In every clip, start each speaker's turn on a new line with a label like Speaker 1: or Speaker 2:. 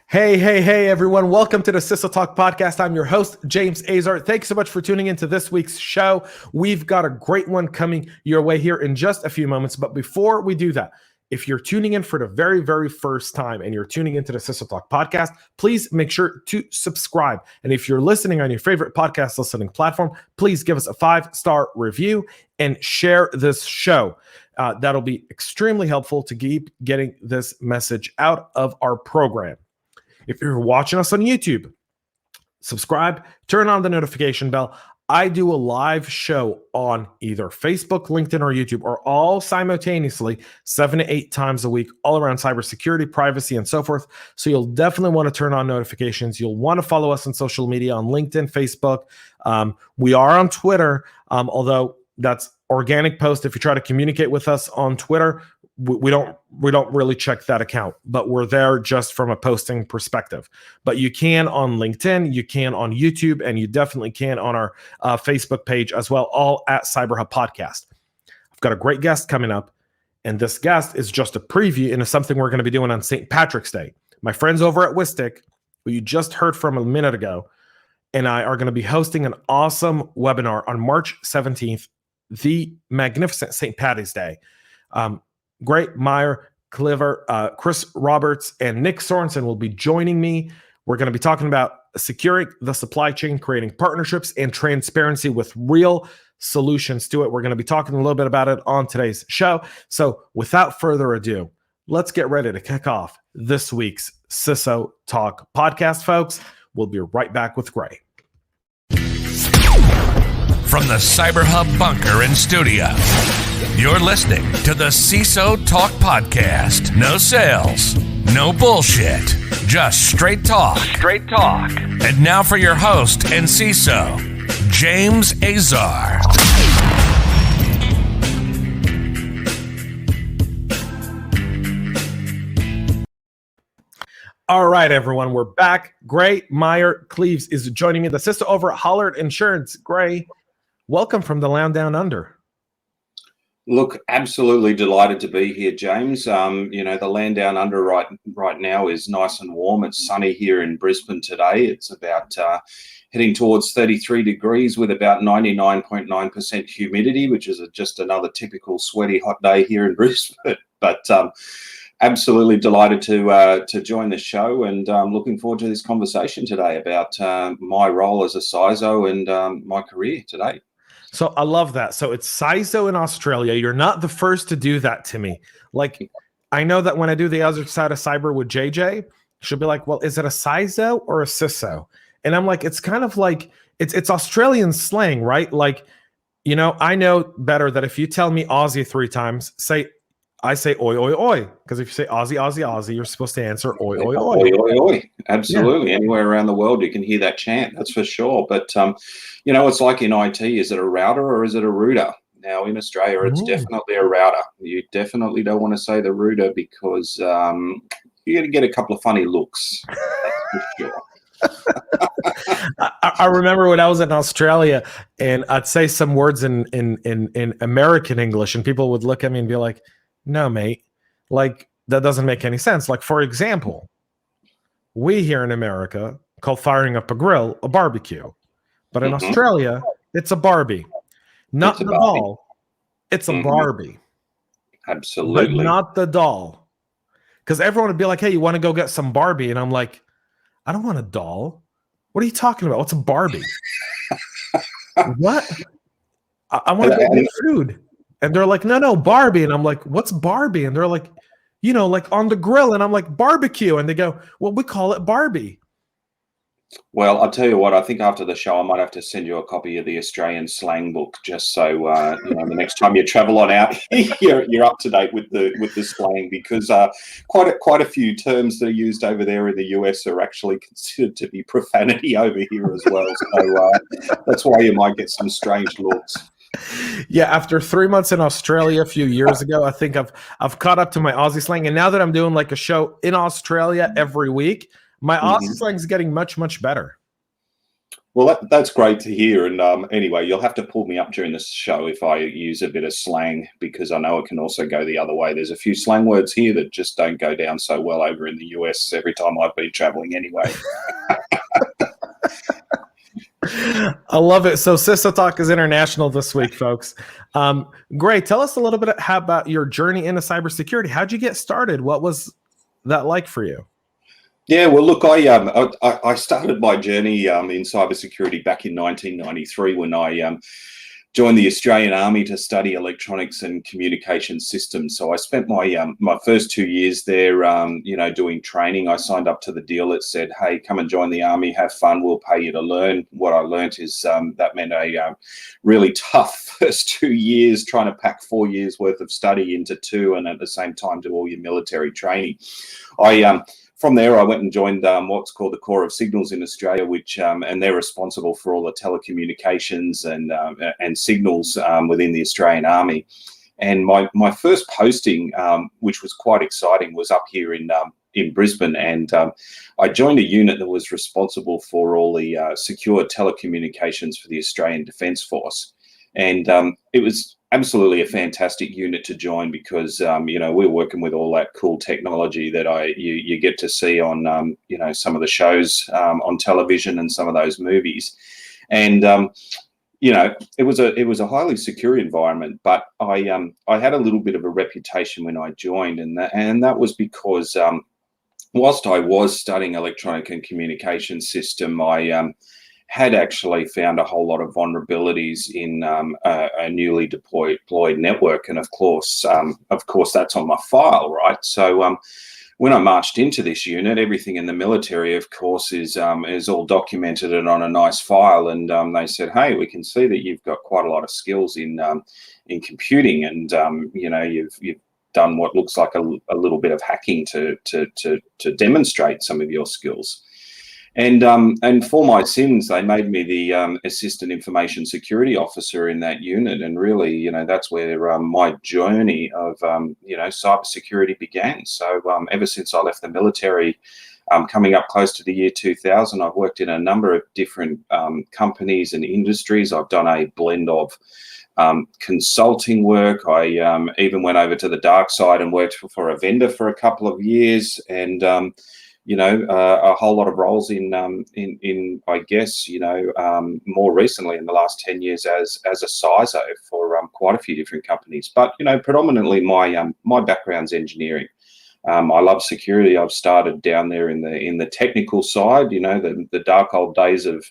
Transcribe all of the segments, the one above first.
Speaker 1: Hey, everyone. Welcome to the CISO Talk podcast. I'm your host, James Azar. Thanks so much for tuning into this week's show. We've got a great one coming your way here in just a few moments. But before we do that, if you're tuning in for the very, very first time and you're tuning into the CISO Talk podcast, please make sure to subscribe. And if you're listening on your favorite podcast listening platform, please give us a 5-star review and share this show. That'll be extremely helpful to keep getting this message out of our program. If you're watching us on YouTube, subscribe, turn on the notification bell. I do a live show on either Facebook, LinkedIn, or YouTube, or all simultaneously 7 to 8 times a week, all around cybersecurity, privacy, and so forth. So you'll definitely want to turn on notifications. You'll want to follow us on social media on LinkedIn, Facebook. We are on Twitter, although that's organic post. If you try to communicate with us on Twitter, we don't really check that account, but we're there just from a posting perspective. But you can on LinkedIn, you can on YouTube, and you definitely can on our Facebook page as well, all at CyberHub Podcast. I've got a great guest coming up, and this guest is just a preview into something we're going to be doing on St. Patrick's Day. My friends over at Westpac, who you just heard from a minute ago, and I are going to be hosting an awesome webinar on March 17th, the magnificent St. Patty's Day. Grae Meyer-Gleaves, Chris Roberts, and Nick Sorensen will be joining me. We're going to be talking about securing the supply chain, creating partnerships and transparency with real solutions to it. We're going to be talking a little bit about it on today's show. So without further ado, let's get ready to kick off this week's CISO Talk podcast, folks. We'll be right back with Grae.
Speaker 2: From the CyberHub bunker and studio, you're listening to the CISO Talk podcast. No sales, no bullshit, just straight talk. Straight talk. And now for your host and CISO, James Azar.
Speaker 1: All right, everyone, we're back. Grae Meyer-Gleaves is joining me, the CISO over at Hollard Insurance. Grae, welcome from the land down under.
Speaker 3: Look, absolutely delighted to be here, James. The land down under right now is nice and warm. It's sunny here in Brisbane today. It's about heading towards 33 degrees with about 99.9% humidity, which is just another typical sweaty hot day here in Brisbane. But absolutely delighted to join the show, and looking forward to this conversation today about my role as a CISO and my career today.
Speaker 1: So I love that. So it's CISO in Australia. You're not the first to do that to me. Like, I know that when I do the other side of cyber with JJ, she'll be like, well, is it a CISO or a CISO? And I'm like, it's kind of like, it's Australian slang, right? Like, I know better that if you tell me Aussie 3 times, I say oi, oi, oi. Because if you say Aussie, Aussie, Aussie, you're supposed to answer oi, oi, oi.
Speaker 3: Oi, oi, oi. Absolutely. Yeah. Anywhere around the world, you can hear that chant. That's for sure. But, it's like in IT, is it a router or is it a router? Now, in Australia, it's definitely a router. You definitely don't want to say the router because you're going to get a couple of funny looks. That's for sure.
Speaker 1: I remember when I was in Australia and I'd say some words in American English and people would look at me and be like, no, mate, like that doesn't make any sense. Like, for example, we here in America call firing up a grill a barbecue, but in Australia, it's a Barbie. Not the doll, it's a Barbie.
Speaker 3: Absolutely.
Speaker 1: But not the doll. Because everyone would be like, hey, you want to go get some Barbie? And I'm like, I don't want a doll. What are you talking about? What's a Barbie? What? I want to get food. And they're like, no, Barbie. And I'm like, what's Barbie? And they're like, like on the grill. And I'm like, barbecue. And they go, well, we call it Barbie.
Speaker 3: Well, I'll tell you what, I think after the show, I might have to send you a copy of the Australian slang book just so, the next time you travel on out, you're up to date with the slang, because quite a few terms that are used over there in the US are actually considered to be profanity over here as well. So that's why you might get some strange looks.
Speaker 1: Yeah, after 3 months in Australia a few years ago, I think I've caught up to my Aussie slang. And now that I'm doing like a show in Australia every week, my Aussie slang is getting much, much better.
Speaker 3: Well, that's great to hear. And anyway, you'll have to pull me up during this show if I use a bit of slang, because I know it can also go the other way. There's a few slang words here that just don't go down so well over in the US every time I've been traveling anyway.
Speaker 1: I love it. So CISO Talk is international this week, folks. Grae, tell us a little bit about your journey into cybersecurity. How'd you get started? What was that like for you?
Speaker 3: Yeah, well, look, I started my journey in cybersecurity back in 1993 when I joined the Australian Army to study electronics and communication systems. So I spent my first 2 years there, doing training. I signed up to the deal that said, "Hey, come and join the Army, have fun. We'll pay you to learn." What I learned is that meant a really tough first 2 years, trying to pack 4 years worth of study into 2, and at the same time do all your military training. From there, I went and joined what's called the Corps of Signals in Australia, which and they're responsible for all the telecommunications and signals within the Australian Army. And my first posting, which was quite exciting, was up here in Brisbane, and I joined a unit that was responsible for all the secure telecommunications for the Australian Defence Force. And it was absolutely a fantastic unit to join because, we're working with all that cool technology that you get to see on, some of the shows on television and some of those movies. And, it was a highly secure environment, but I had a little bit of a reputation when I joined, and that was because whilst I was studying electronic and communication system, I had actually found a whole lot of vulnerabilities in a newly deployed network, and of course that's on my file, right? So when I marched into this unit, everything in the military, of course, is all documented and on a nice file. And they said, "Hey, we can see that you've got quite a lot of skills in computing, and you've done what looks like a little bit of hacking to demonstrate some of your skills." And for my sins, they made me the assistant information security officer in that unit, and really, that's where my journey of cybersecurity began. So ever since I left the military, coming up close to the year 2000, I've worked in a number of different companies and industries. I've done a blend of consulting work. I even went over to the dark side and worked for a vendor for a couple of years, and a whole lot of roles in I guess, more recently in the last 10 years as a CISO for quite a few different companies. But, predominantly my background's engineering. I love security. I've started down there in the technical side, the dark old days of,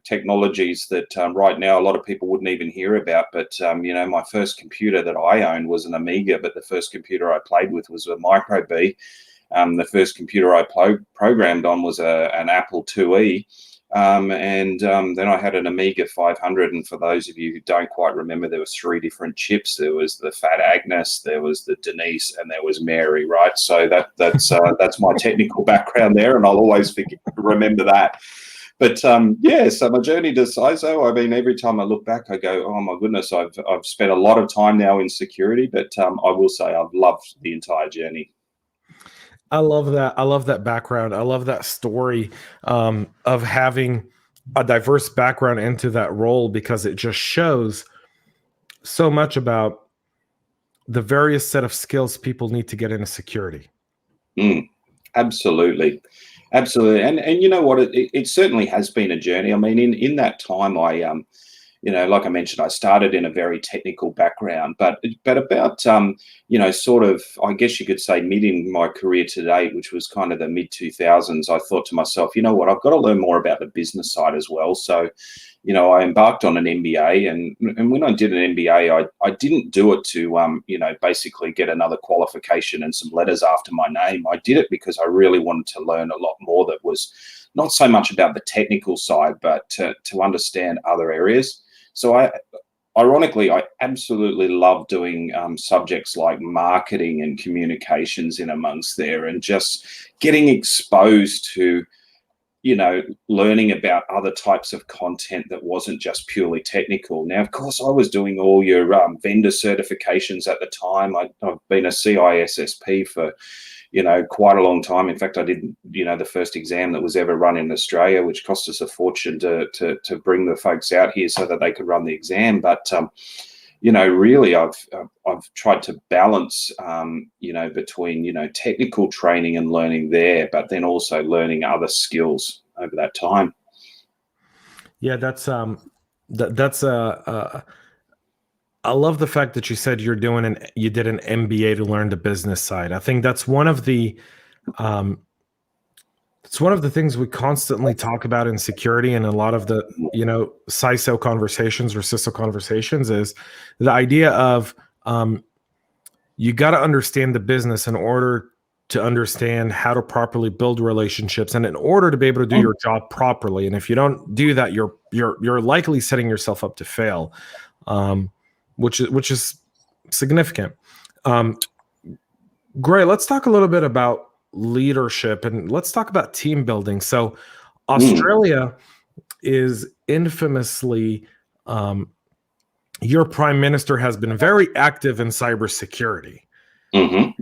Speaker 3: technologies that right now a lot of people wouldn't even hear about. But, my first computer that I owned was an Amiga, but the first computer I played with was a Micro B. The first computer I programmed on was an Apple IIe. And then I had an Amiga 500. And for those of you who don't quite remember, there was 3 different chips. There was the Fat Agnes, there was the Denise, and there was Mary, right? So that's my technical background there, and I'll always remember that. But so my journey to CISO, I mean, every time I look back, I go, oh my goodness, I've spent a lot of time now in security, but I will say I've loved the entire journey.
Speaker 1: I love that. I love that background. I love that story of having a diverse background into that role, because it just shows so much about the various set of skills people need to get into security.
Speaker 3: Absolutely. Absolutely. And you know what, it certainly has been a journey. I mean, in that time, I like I mentioned, I started in a very technical background, but about, sort of, I guess you could say mid in my career today, which was kind of the mid 2000s, I thought to myself, you know what, I've got to learn more about the business side as well. So, I embarked on an MBA, and when I did an MBA, I didn't do it to, basically get another qualification and some letters after my name. I did it because I really wanted to learn a lot more that was not so much about the technical side, but to understand other areas. So I absolutely love doing subjects like marketing and communications in amongst there, and just getting exposed to learning about other types of content that wasn't just purely technical. Now, of course, I was doing all your vendor certifications at the time. I've been a CISSP for, quite a long time. In fact, I did, the first exam that was ever run in Australia, which cost us a fortune to bring the folks out here so that they could run the exam. But, really, I've tried to balance, between, technical training and learning there, but then also learning other skills over that time.
Speaker 1: Yeah, I love the fact that you said you did an MBA to learn the business side. I think that's one of the things we constantly talk about in security, and a lot of the CISO conversations or CISO conversations is the idea of you got to understand the business in order to understand how to properly build relationships, and in order to be able to do your job properly. And if you don't do that, you're likely setting yourself up to fail. Which is significant. Grae, let's talk a little bit about leadership, and let's talk about team building. So Australia is infamously, your prime minister has been very active in cybersecurity,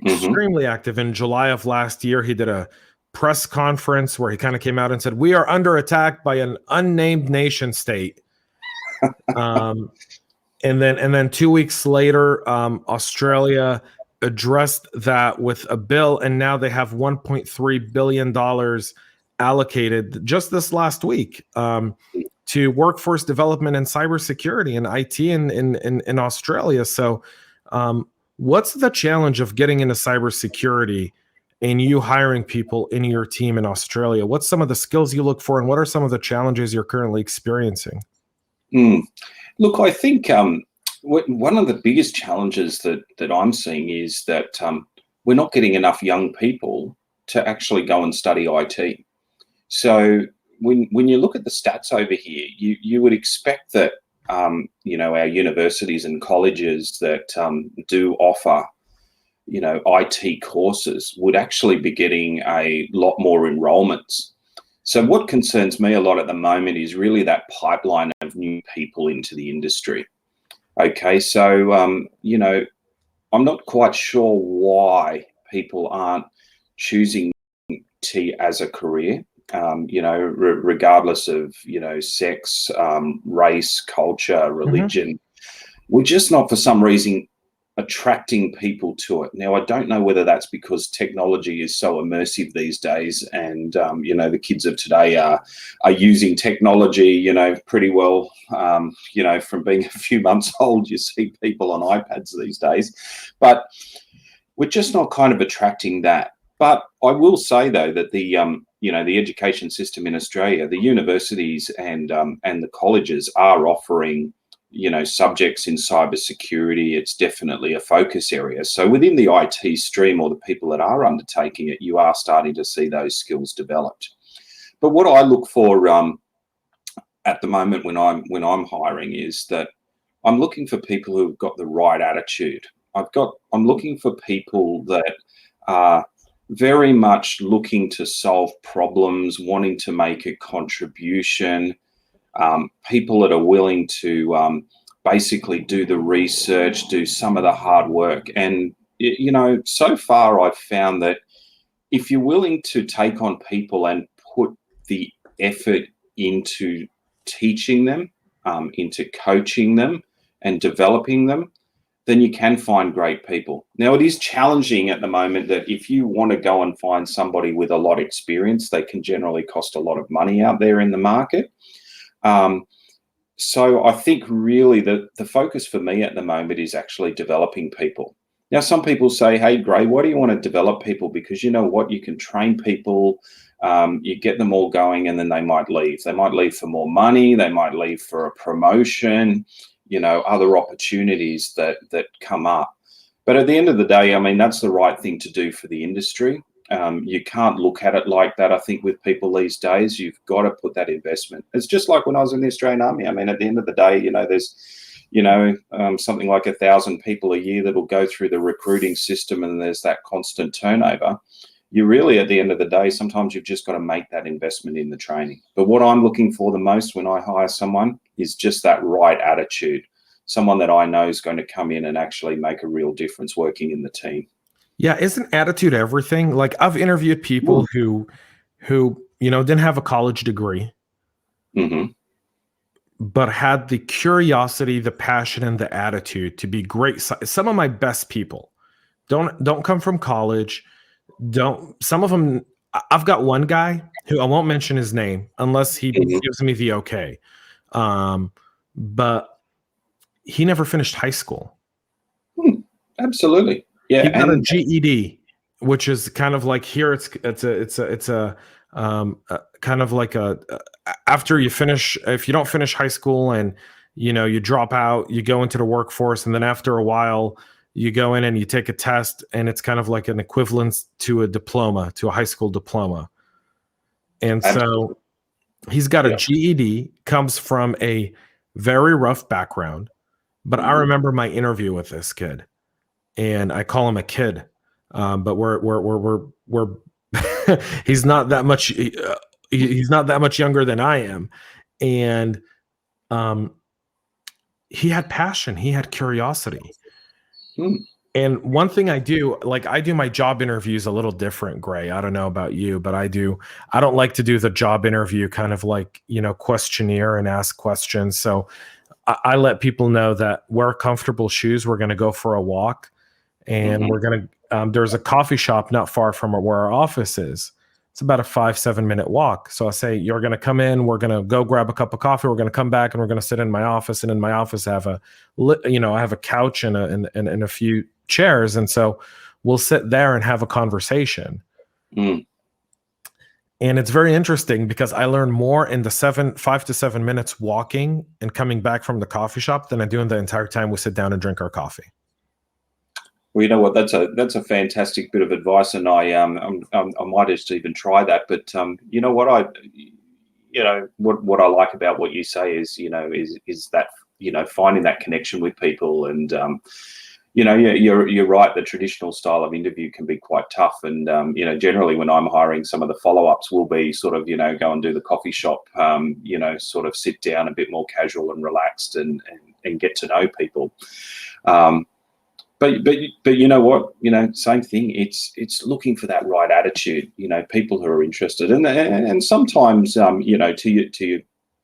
Speaker 1: extremely active. In July of last year, he did a press conference where he kind of came out and said, "We are under attack by an unnamed nation state." And then 2 weeks later, Australia addressed that with a bill, and now they have $1.3 billion allocated just this last week to workforce development and cybersecurity and IT in Australia. So what's the challenge of getting into cybersecurity and you hiring people in your team in Australia? What's some of the skills you look for, and what are some of the challenges you're currently experiencing?
Speaker 3: Look, I think one of the biggest challenges that I'm seeing is that we're not getting enough young people to actually go and study IT. So when you look at the stats over here, you would expect that our universities and colleges that do offer IT courses would actually be getting a lot more enrollments. So what concerns me a lot at the moment is really that pipeline of new people into the industry. Okay, so, I'm not quite sure why people aren't choosing IT as a career, regardless of, sex, race, culture, religion. We're just not, for some reason, attracting people to it. Now, I don't know whether that's because technology is so immersive these days, and the kids of today are using technology, pretty well. From being a few months old, you see people on iPads these days, but we're just not kind of attracting that. But I will say though that the education system in Australia, the universities and the colleges are offering subjects in cybersecurity. It's definitely a focus area. So within the IT stream, or the people that are undertaking it, you are starting to see those skills developed. But what I look for at the moment when I'm hiring is that I'm looking for people who've got the right attitude. I'm looking for people that are very much looking to solve problems, wanting to make a contribution. People that are willing to basically do the research, do some of the hard work. And, so far I've found that if you're willing to take on people and put the effort into teaching them, into coaching them and developing them, then you can find great people. Now, it is challenging at the moment that if you want to go and find somebody with a lot of experience, they can generally cost a lot of money out there in the market. So I think really the focus for me at the moment is actually developing people. Now, some people say, "Hey, Grae, why do you want to develop people?" Because you know what, you can train people, you get them all going, and then they might leave. They might leave for more money. They might leave for a promotion, other opportunities that come up. But at the end of the day, I mean, that's the right thing to do for the industry. You can't look at it like that, I think, with people these days. You've got to put that investment. It's just like when I was in the Australian Army. I mean, at the end of the day, there's, something like 1,000 people a year that will go through the recruiting system, and there's that constant turnover. you really, at the end of the day, sometimes you've just got to make that investment in the training. But what I'm looking for the most when I hire someone is just that right attitude, someone that I know is going to come in and actually make a real difference working in the team.
Speaker 1: Yeah, isn't attitude everything? Like, I've interviewed people who didn't have a college degree, but had the curiosity, the passion, and the attitude to be great. Some of my best people don't come from college. Some of them, I've got one guy who I won't mention his name unless he gives me the okay. But he never finished high school.
Speaker 3: Absolutely. Yeah.
Speaker 1: He got a GED, which is kind of like here. It's a kind of like after you finish, if you don't finish high school and you drop out, you go into the workforce, and then after a while you go in and you take a test, and it's kind of like an equivalent to a diploma, to a high school diploma. And so he's got a GED, comes from a very rough background. But I remember my interview with this kid, and I call him a kid, but we're he's not that much. He's not that much younger than I am, and he had passion. He had curiosity. And one thing I do my job interviews a little different, Grae. I don't know about you, but I don't like to do the job interview kind of like, questionnaire and ask questions. So I let people know that wear comfortable shoes. We're going to go for a walk, and we're going to, there's a coffee shop not far from where our office is. It's about a 5-7 minute walk. So I say, you're going to come in, we're going to go grab a cup of coffee. We're going to come back, and we're going to sit in my office. And in my office, I have a couch and a few chairs. And so we'll sit there and have a conversation. And it's very interesting because I learn more in the 5 to 7 minutes walking and coming back from the coffee shop than I do in the entire time we sit down and drink our coffee.
Speaker 3: Well, you know what? That's a fantastic bit of advice, and I might just even try that. But you know what what I like about what you say is that finding that connection with people, and you're right. The traditional style of interview can be quite tough, and generally when I'm hiring, some of the follow-ups will be sort of go and do the coffee shop, sort of sit down a bit more casual and relaxed, and get to know people. But you know what? Same thing. It's looking for that right attitude. People who are interested, and sometimes to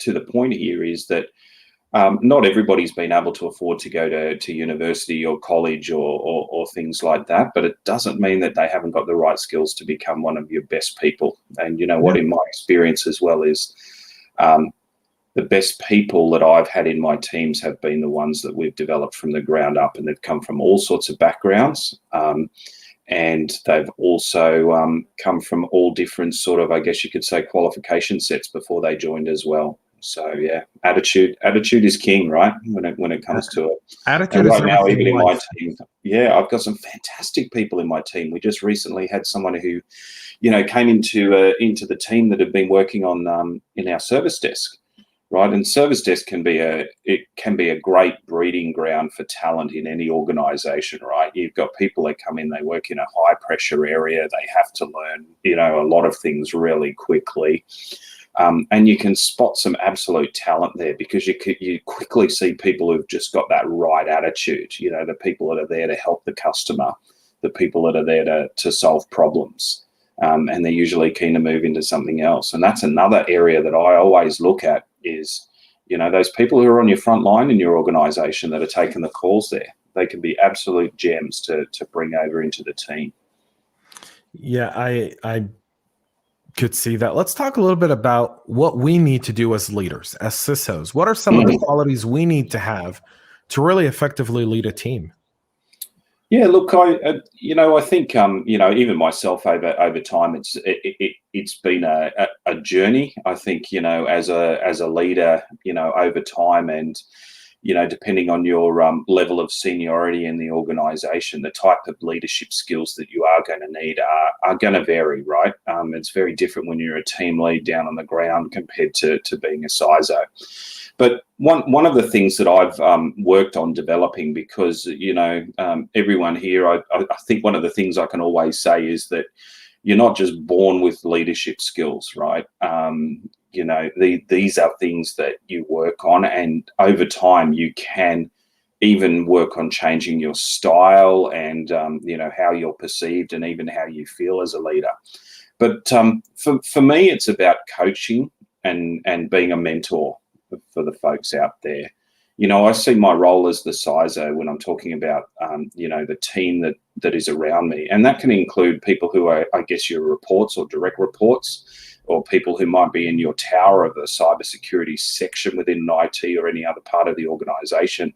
Speaker 3: the point here is that not everybody's been able to afford to go to university or college or things like that. But it doesn't mean that they haven't got the right skills to become one of your best people. And you know what? In my experience as well is. The best people that I've had in my teams have been the ones that we've developed from the ground up, and they've come from all sorts of backgrounds. And they've also come from all different sort of, I guess you could say, qualification sets before they joined as well. So yeah, attitude is king, right? When it comes to it.
Speaker 1: Attitude
Speaker 3: and
Speaker 1: is
Speaker 3: right now, even in my
Speaker 1: life.
Speaker 3: team, I've got some fantastic people in my team. We just recently had someone who, came into the team that had been working on in our service desk. Right, and service desk can be a great breeding ground for talent in any organisation. Right, you've got people that come in, they work in a high pressure area, they have to learn a lot of things really quickly, and you can spot some absolute talent there because you quickly see people who've just got that right attitude. The people that are there to help the customer, the people that are there to solve problems. And they're usually keen to move into something else. And that's another area that I always look at is, those people who are on your front line in your organization that are taking the calls there. They can be absolute gems to bring over into the team.
Speaker 1: Yeah, I could see that. Let's talk a little bit about what we need to do as leaders, as CISOs. What are some of the qualities we need to have to really effectively lead a team?
Speaker 3: Yeah, look, I think even myself over time, it's been a journey. I think as a leader, over time, and depending on your level of seniority in the organisation, the type of leadership skills that you are going to need are going to vary, right? It's very different when you're a team lead down on the ground compared to being a CISO. But one of the things that I've worked on developing, because everyone here, I think one of the things I can always say is that you're not just born with leadership skills, right? These are things that you work on, and over time you can even work on changing your style and, how you're perceived and even how you feel as a leader. But for me, it's about coaching and being a mentor for the folks out there. I see my role as the CISO when I'm talking about, the team that is around me. And that can include people who are, I guess, your reports or direct reports, or people who might be in your tower of the cybersecurity section within IT or any other part of the organization.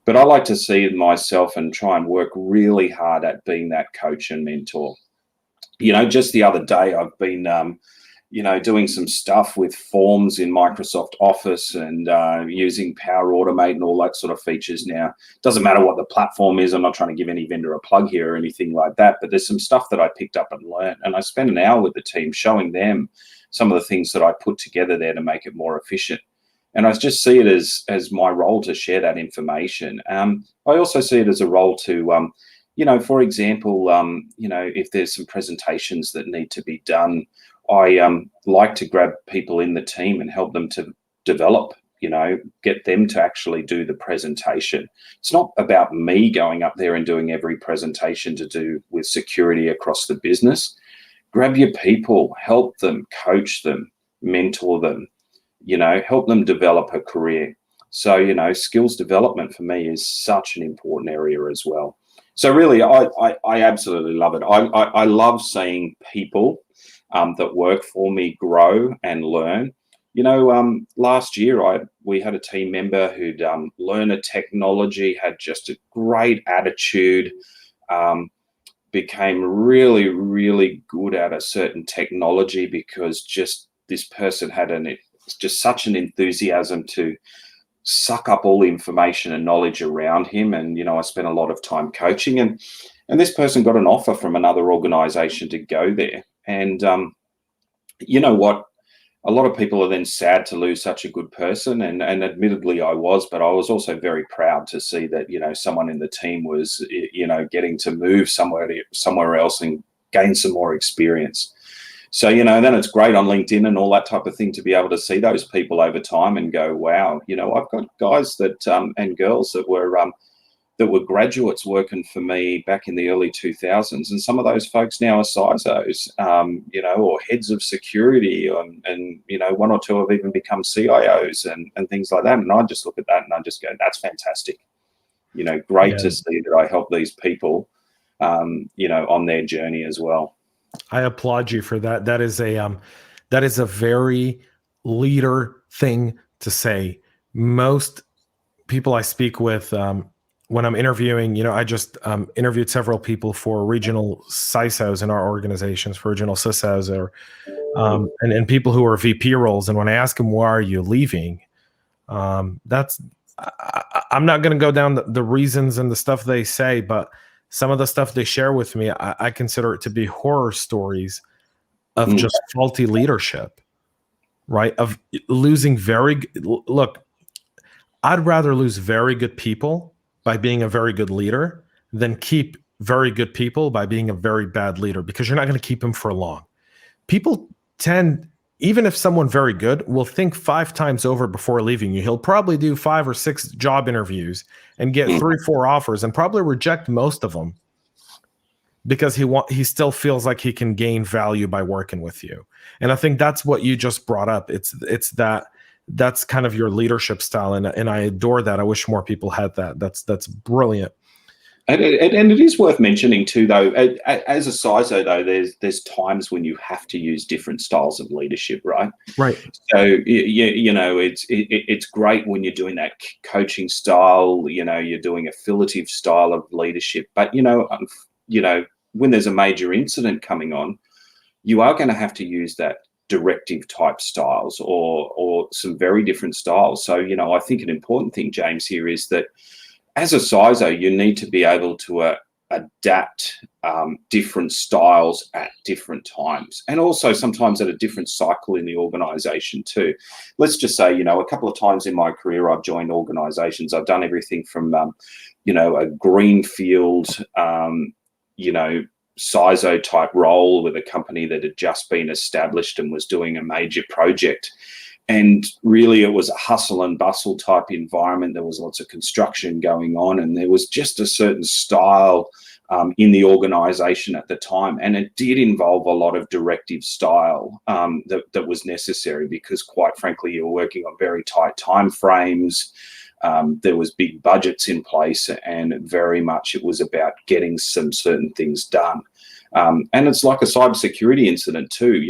Speaker 3: But I like to see myself and try and work really hard at being that coach and mentor. Just the other day, I've been, doing some stuff with forms in Microsoft Office and using Power Automate and all that sort of features. Now, doesn't matter what the platform is. I'm not trying to give any vendor a plug here or anything like that, but there's some stuff that I picked up and learned. And I spent an hour with the team showing them some of the things that I put together there to make it more efficient. And I just see it as my role to share that information. I also see it as a role to, for example, if there's some presentations that need to be done, I like to grab people in the team and help them to develop, get them to actually do the presentation. It's not about me going up there and doing every presentation to do with security across the business. Grab your people, help them, coach them, mentor them, help them develop a career. So, skills development for me is such an important area as well. So really, I absolutely love it. I love seeing people that work for me grow and learn. Last year we had a team member who'd learned a technology, had just a great attitude, became really, really good at a certain technology because just this person had just such an enthusiasm to suck up all the information and knowledge around him. And, I spent a lot of time coaching, and this person got an offer from another organization to go there. And you know what? A lot of people are then sad to lose such a good person. And admittedly I was, but I was also very proud to see that, someone in the team was, getting to move somewhere else and gain some more experience. So, then it's great on LinkedIn and all that type of thing to be able to see those people over time and go, wow, I've got guys that and girls that were graduates working for me back in the early 2000s. And some of those folks now are CISOs, or heads of security, and one or two have even become CIOs and things like that. And I just look at that and I just go, that's fantastic. Great to see that I help these people, on their journey as well.
Speaker 1: I applaud you for that. That is a very leader thing to say. Most people I speak with, when I'm interviewing, I just interviewed several people for regional CISOs in our organizations, for regional CISOs, or and people who are VP roles. And when I ask them, why are you leaving? I'm not going to go down the reasons and the stuff they say, but some of the stuff they share with me, I consider it to be horror stories of just faulty leadership, right? Of losing look, I'd rather lose very good people by being a very good leader than keep very good people by being a very bad leader, because you're not going to keep them for long. People tend, even if someone very good, will think 5 times over before leaving you. He'll probably do 5 or 6 job interviews and get 3 or 4 offers and probably reject most of them because he still feels like he can gain value by working with you. And I think that's what you just brought up. It's that's kind of your leadership style, and I adore that. I wish more people had that. That's brilliant.
Speaker 3: And it is worth mentioning too, though, as a CISO, though, there's times when you have to use different styles of leadership, right?
Speaker 1: Right.
Speaker 3: So it's great when you're doing that coaching style. You're doing affiliative style of leadership, but when there's a major incident coming on, you are going to have to use that directive type styles or some very different styles. So I think an important thing, James, here is that as a CISO, you need to be able to adapt different styles at different times, and also sometimes at a different cycle in the organization too. Let's just say, a couple of times in my career, I've joined organizations. I've done everything from, a greenfield, CISO type role with a company that had just been established and was doing a major project. And really, it was a hustle and bustle type environment. There was lots of construction going on, and there was just a certain style in the organization at the time. And it did involve a lot of directive style that was necessary because, quite frankly, you were working on very tight timeframes. There was big budgets in place, and very much it was about getting some certain things done. And it's like a cybersecurity incident too,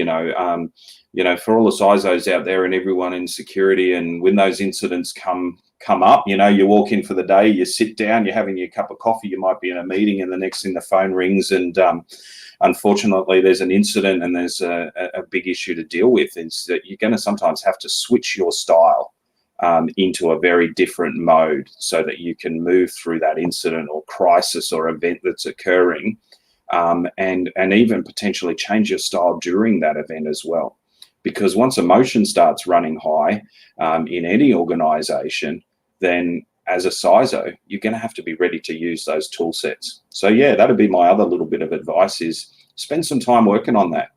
Speaker 3: for all the CISOs out there and everyone in security, and when those incidents come up, you walk in for the day, you sit down, you're having your cup of coffee, you might be in a meeting, and the next thing the phone rings, and unfortunately there's an incident and there's a big issue to deal with. Is that you're going to sometimes have to switch your style into a very different mode so that you can move through that incident or crisis or event that's occurring, and even potentially change your style during that event as well. Because once emotion starts running high in any organization, then as a CISO, you're going to have to be ready to use those tool sets. So yeah, that'd be my other little bit of advice, is spend some time working on that.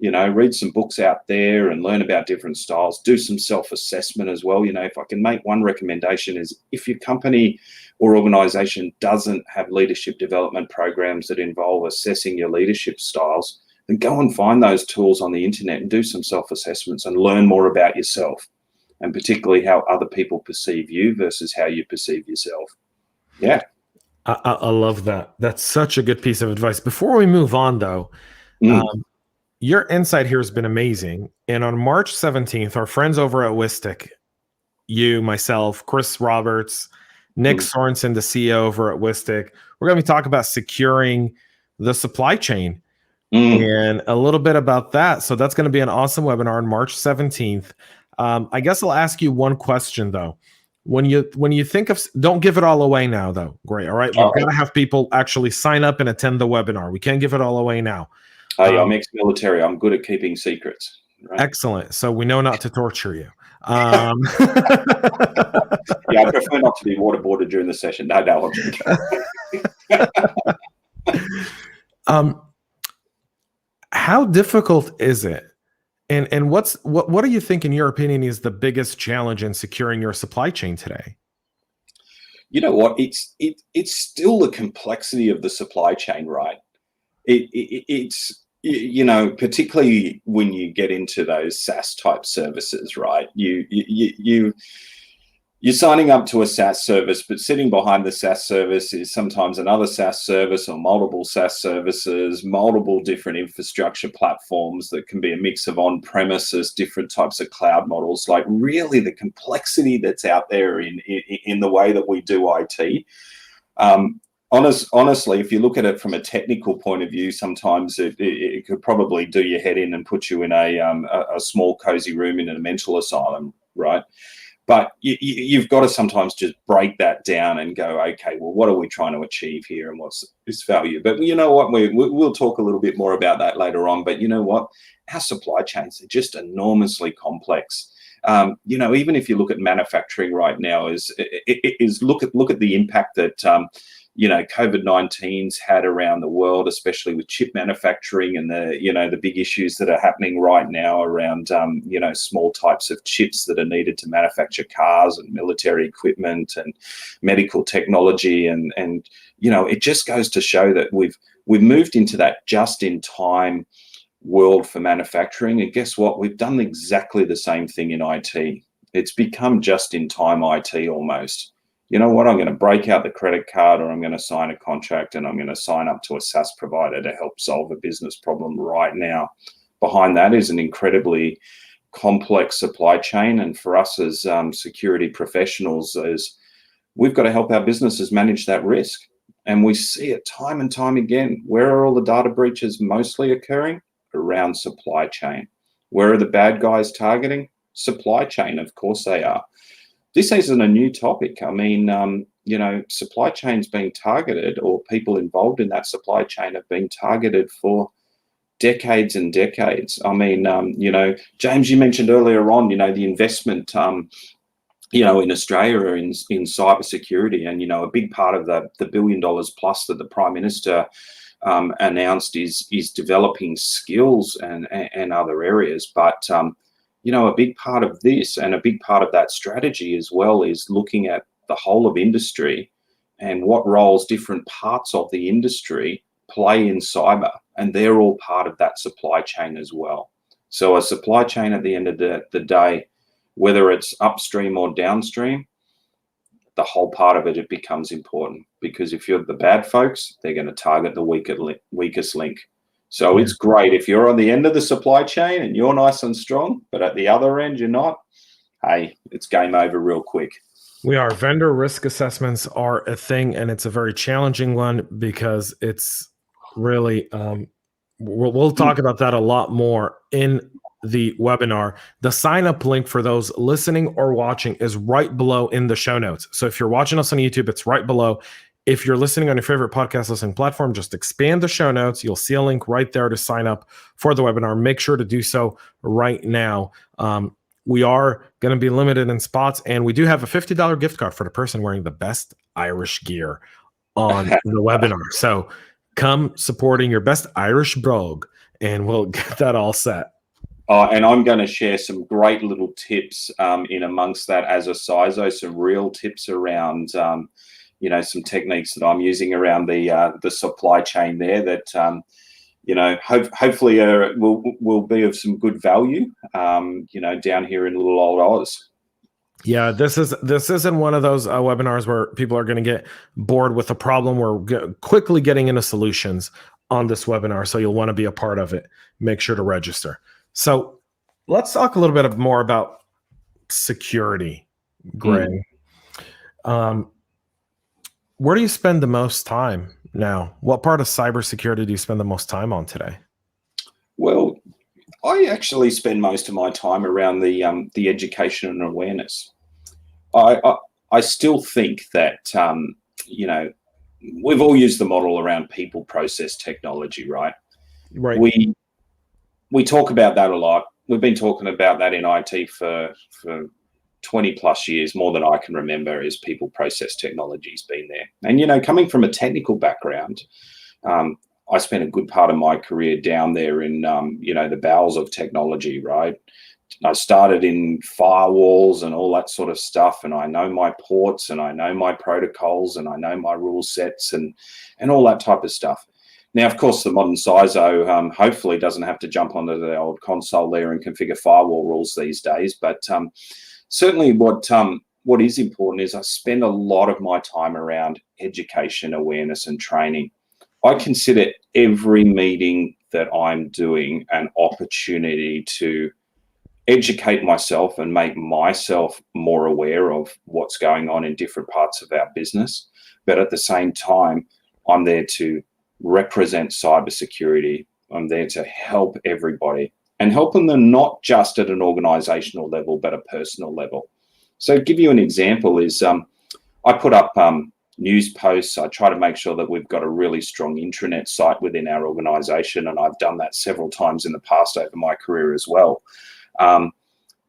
Speaker 3: Read some books out there and learn about different styles. Do some self-assessment as well. If I can make one recommendation, is if your company or organization doesn't have leadership development programs that involve assessing your leadership styles, then go and find those tools on the internet and do some self-assessments and learn more about yourself, and particularly how other people perceive you versus how you perceive yourself. Yeah.
Speaker 1: I love that. That's such a good piece of advice. Before we move on, though, your insight here has been amazing. And on March 17th, our friends over at Westpac, you, myself, Chris Roberts, Nick Sorensen, the CEO over at Westpac, we're going to be talking about securing the supply chain. And a little bit about that. So that's going to be an awesome webinar on March 17th. I guess I'll ask you one question though. When you think of, don't give it all away now though. Great. All right. We've got to have people actually sign up and attend the webinar. We can't give it all away now.
Speaker 3: I'm ex-military. I'm good at keeping secrets. Right?
Speaker 1: Excellent. So we know not to torture you.
Speaker 3: Yeah, I prefer not to be waterboarded during the session. No,
Speaker 1: how difficult is it? And what do you think, in your opinion, is the biggest challenge in securing your supply chain today?
Speaker 3: You know what? It's still the complexity of the supply chain, right? It's particularly when you get into those SaaS type services, right? You're signing up to a SaaS service, but sitting behind the SaaS service is sometimes another SaaS service or multiple SaaS services, multiple different infrastructure platforms that can be a mix of on-premises, different types of cloud models. Like really the complexity that's out there in the way that we do IT. Honestly, if you look at it from a technical point of view, sometimes it could probably do your head in and put you in a small cozy room in a mental asylum, right? But you've got to sometimes just break that down and go, okay, well, what are we trying to achieve here, and what's its value? But you know what? We'll talk a little bit more about that later on. But you know what? Our supply chains are just enormously complex. Even if you look at manufacturing right now, is look at the impact that COVID-19's had around the world, especially with chip manufacturing and the big issues that are happening right now around, small types of chips that are needed to manufacture cars and military equipment and medical technology. And it just goes to show that we've moved into that just-in-time world for manufacturing. And guess what? We've done exactly the same thing in IT. It's become just-in-time IT almost. You know what, I'm going to break out the credit card, or I'm going to sign a contract, and I'm going to sign up to a SaaS provider to help solve a business problem right now. Behind that is an incredibly complex supply chain. And for us as security professionals, we've got to help our businesses manage that risk. And we see it time and time again. Where are all the data breaches mostly occurring? Around supply chain. Where are the bad guys targeting? Supply chain, of course they are. This isn't a new topic. I mean, supply chains being targeted, or people involved in that supply chain have been targeted for decades and decades. I mean, James, you mentioned earlier on, the investment, in Australia in cybersecurity, and, a big part of the $1 billion plus that the Prime Minister announced is developing skills and other areas. But a big part of this and a big part of that strategy as well is looking at the whole of industry and what roles different parts of the industry play in cyber, and they're all part of that supply chain as well. So a supply chain at the end of the day, whether it's upstream or downstream, the whole part of it becomes important, because if you're the bad folks, they're going to target the weakest link. So it's great if you're on the end of the supply chain and you're nice and strong, but at the other end you're not, hey, it's game over real quick.
Speaker 1: We are. Vendor risk assessments are a thing, and it's a very challenging one because it's really, we'll talk about that a lot more in the webinar. The sign up link for those listening or watching is right below in the show notes. So if you're watching us on YouTube, it's right below. If you're listening on your favorite podcast listening platform, just expand the show notes. You'll see a link right there to sign up for the webinar. Make sure to do so right now. We are going to be limited in spots, and we do have a $50 gift card for the person wearing the best Irish gear on the webinar. So come supporting your best Irish brogue, and we'll get that all set.
Speaker 3: And I'm going to share some great little tips in amongst that as a CISO, some real tips around, some techniques that I'm using around the supply chain there that, hopefully will be of some good value, down here in little old Oz.
Speaker 1: Yeah, this isn't one of those webinars where people are going to get bored with a problem. We're quickly getting into solutions on this webinar, so you'll want to be a part of it. Make sure to register. So let's talk a little bit more about security, Grae. Where do you spend the most time now? What part of cybersecurity do you spend the most time on today?
Speaker 3: Well, I actually spend most of my time around the education and awareness. I still think that, we've all used the model around people, process, technology, right?
Speaker 1: Right.
Speaker 3: We talk about that a lot. We've been talking about that in IT for 20 plus years, more than I can remember, is people, process, technology's been there. And, coming from a technical background, I spent a good part of my career down there in, the bowels of technology, right? I started in firewalls and all that sort of stuff, and I know my ports and I know my protocols and I know my rule sets and all that type of stuff. Now, of course, the modern CISO hopefully doesn't have to jump onto the old console there and configure firewall rules these days. But certainly what is important is I spend a lot of my time around education, awareness, and training. I consider every meeting that I'm doing an opportunity to educate myself and make myself more aware of what's going on in different parts of our business. But at the same time, I'm there to represent cybersecurity. I'm there to help everybody and helping them not just at an organizational level, but a personal level. So to give you an example is I put up news posts. I try to make sure that we've got a really strong intranet site within our organization. And I've done that several times in the past over my career as well.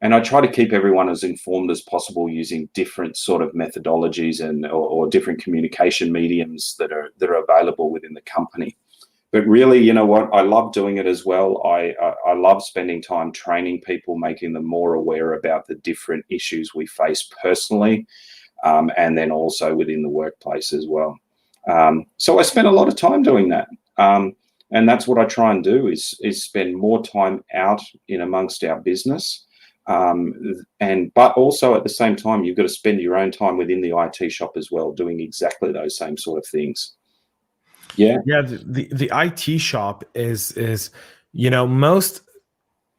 Speaker 3: And I try to keep everyone as informed as possible using different sort of methodologies or different communication mediums that are available within the company. But really, you know what? I love doing it as well. I love spending time training people, making them more aware about the different issues we face personally, and then also within the workplace as well. So I spend a lot of time doing that. And that's what I try and do is spend more time out in amongst our business. But also at the same time, you've got to spend your own time within the IT shop as well, doing exactly those same sort of things. Yeah.
Speaker 1: The IT shop is most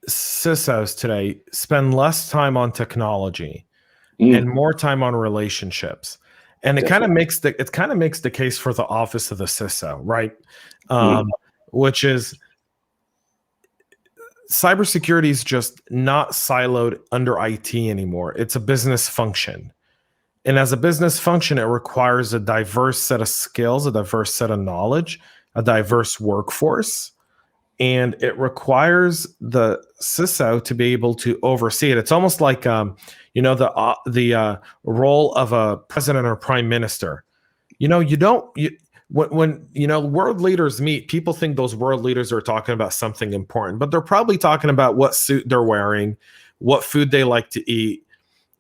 Speaker 1: CISOs today spend less time on technology and more time on relationships, and it kind of makes the case for the office of the CISO, right? Which is cybersecurity is just not siloed under IT anymore. It's a business function. And as a business function, it requires a diverse set of skills, a diverse set of knowledge, a diverse workforce. And it requires the CISO to be able to oversee it. It's almost like, the role of a president or prime minister. when world leaders meet, people think those world leaders are talking about something important, but they're probably talking about what suit they're wearing, what food they like to eat,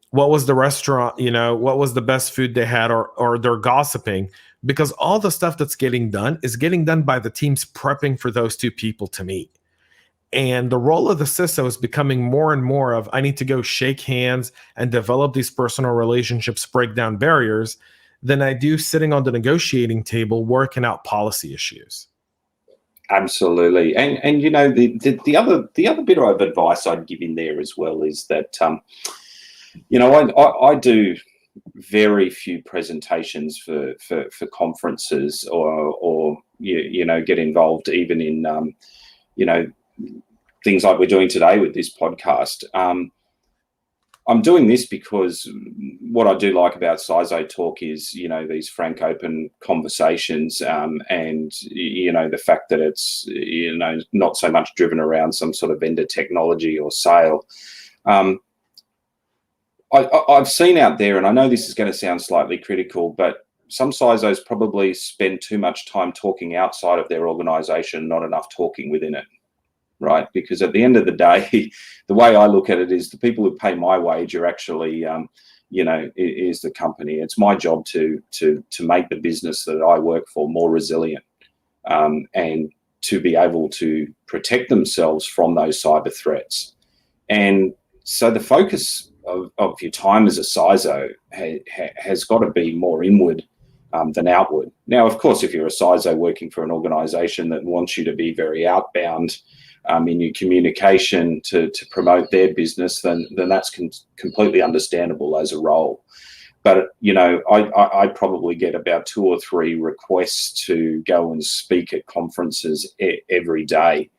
Speaker 1: what was the restaurant, what was the best food they had, or they're gossiping, because all the stuff that's getting done is getting done by the teams prepping for those two people to meet. And the role of the CISO is becoming more and more of, I need to go shake hands and develop these personal relationships, break down barriers, than I do sitting on the negotiating table working out policy issues.
Speaker 3: Absolutely. And the other bit of advice I'd give in there as well is that I do very few presentations for conferences or get involved even in things like we're doing today with this podcast. I'm doing this because what I do like about CISO Talk is, these frank, open conversations, and, the fact that it's, not so much driven around some sort of vendor technology or sale. I've seen out there, and I know this is going to sound slightly critical, but some CISOs probably spend too much time talking outside of their organization, not enough talking within it. Right, because at the end of the day, the way I look at it is the people who pay my wage are actually, is the company. It's my job to make the business that I work for more resilient, and to be able to protect themselves from those cyber threats. And so the focus of your time as a CISO has got to be more inward than outward. Now, of course, if you're a CISO working for an organization that wants you to be very outbound in your communication to promote their business, then that's completely understandable as a role. But, I probably get about 2 or 3 requests to go and speak at conferences every day.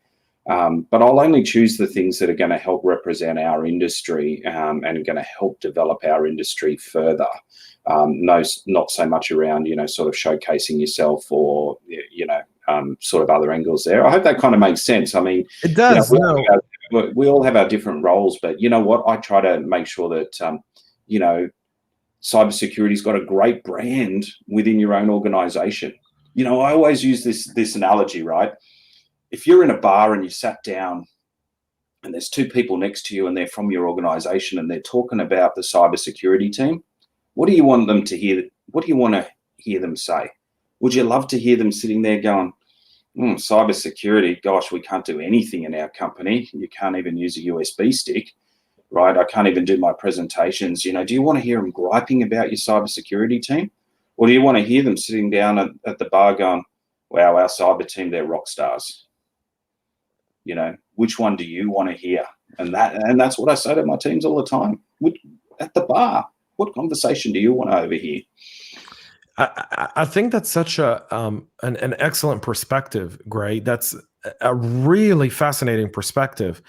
Speaker 3: But I'll only choose the things that are going to help represent our industry and are going to help develop our industry further. No, not so much around, sort of showcasing yourself or, sort of other angles there. I hope that kind of makes sense. I mean,
Speaker 1: it does.
Speaker 3: We all have our different roles, but you know what? I try to make sure that, cybersecurity's got a great brand within your own organization. I always use this analogy, right? If you're in a bar and you sat down and there's 2 people next to you and they're from your organization and they're talking about the cybersecurity team, what do you want them to hear? What do you want to hear them say? Would you love to hear them sitting there going, cybersecurity, gosh, we can't do anything in our company. You can't even use a USB stick, right? I can't even do my presentations. Do you want to hear them griping about your cybersecurity team? Or do you want to hear them sitting down at the bar going, wow, our cyber team, they're rock stars? Which one do you want to hear? And that's what I say to my teams all the time. At the bar, what conversation do you want to overhear?
Speaker 1: I think that's such an excellent perspective, Grae. That's a really fascinating perspective,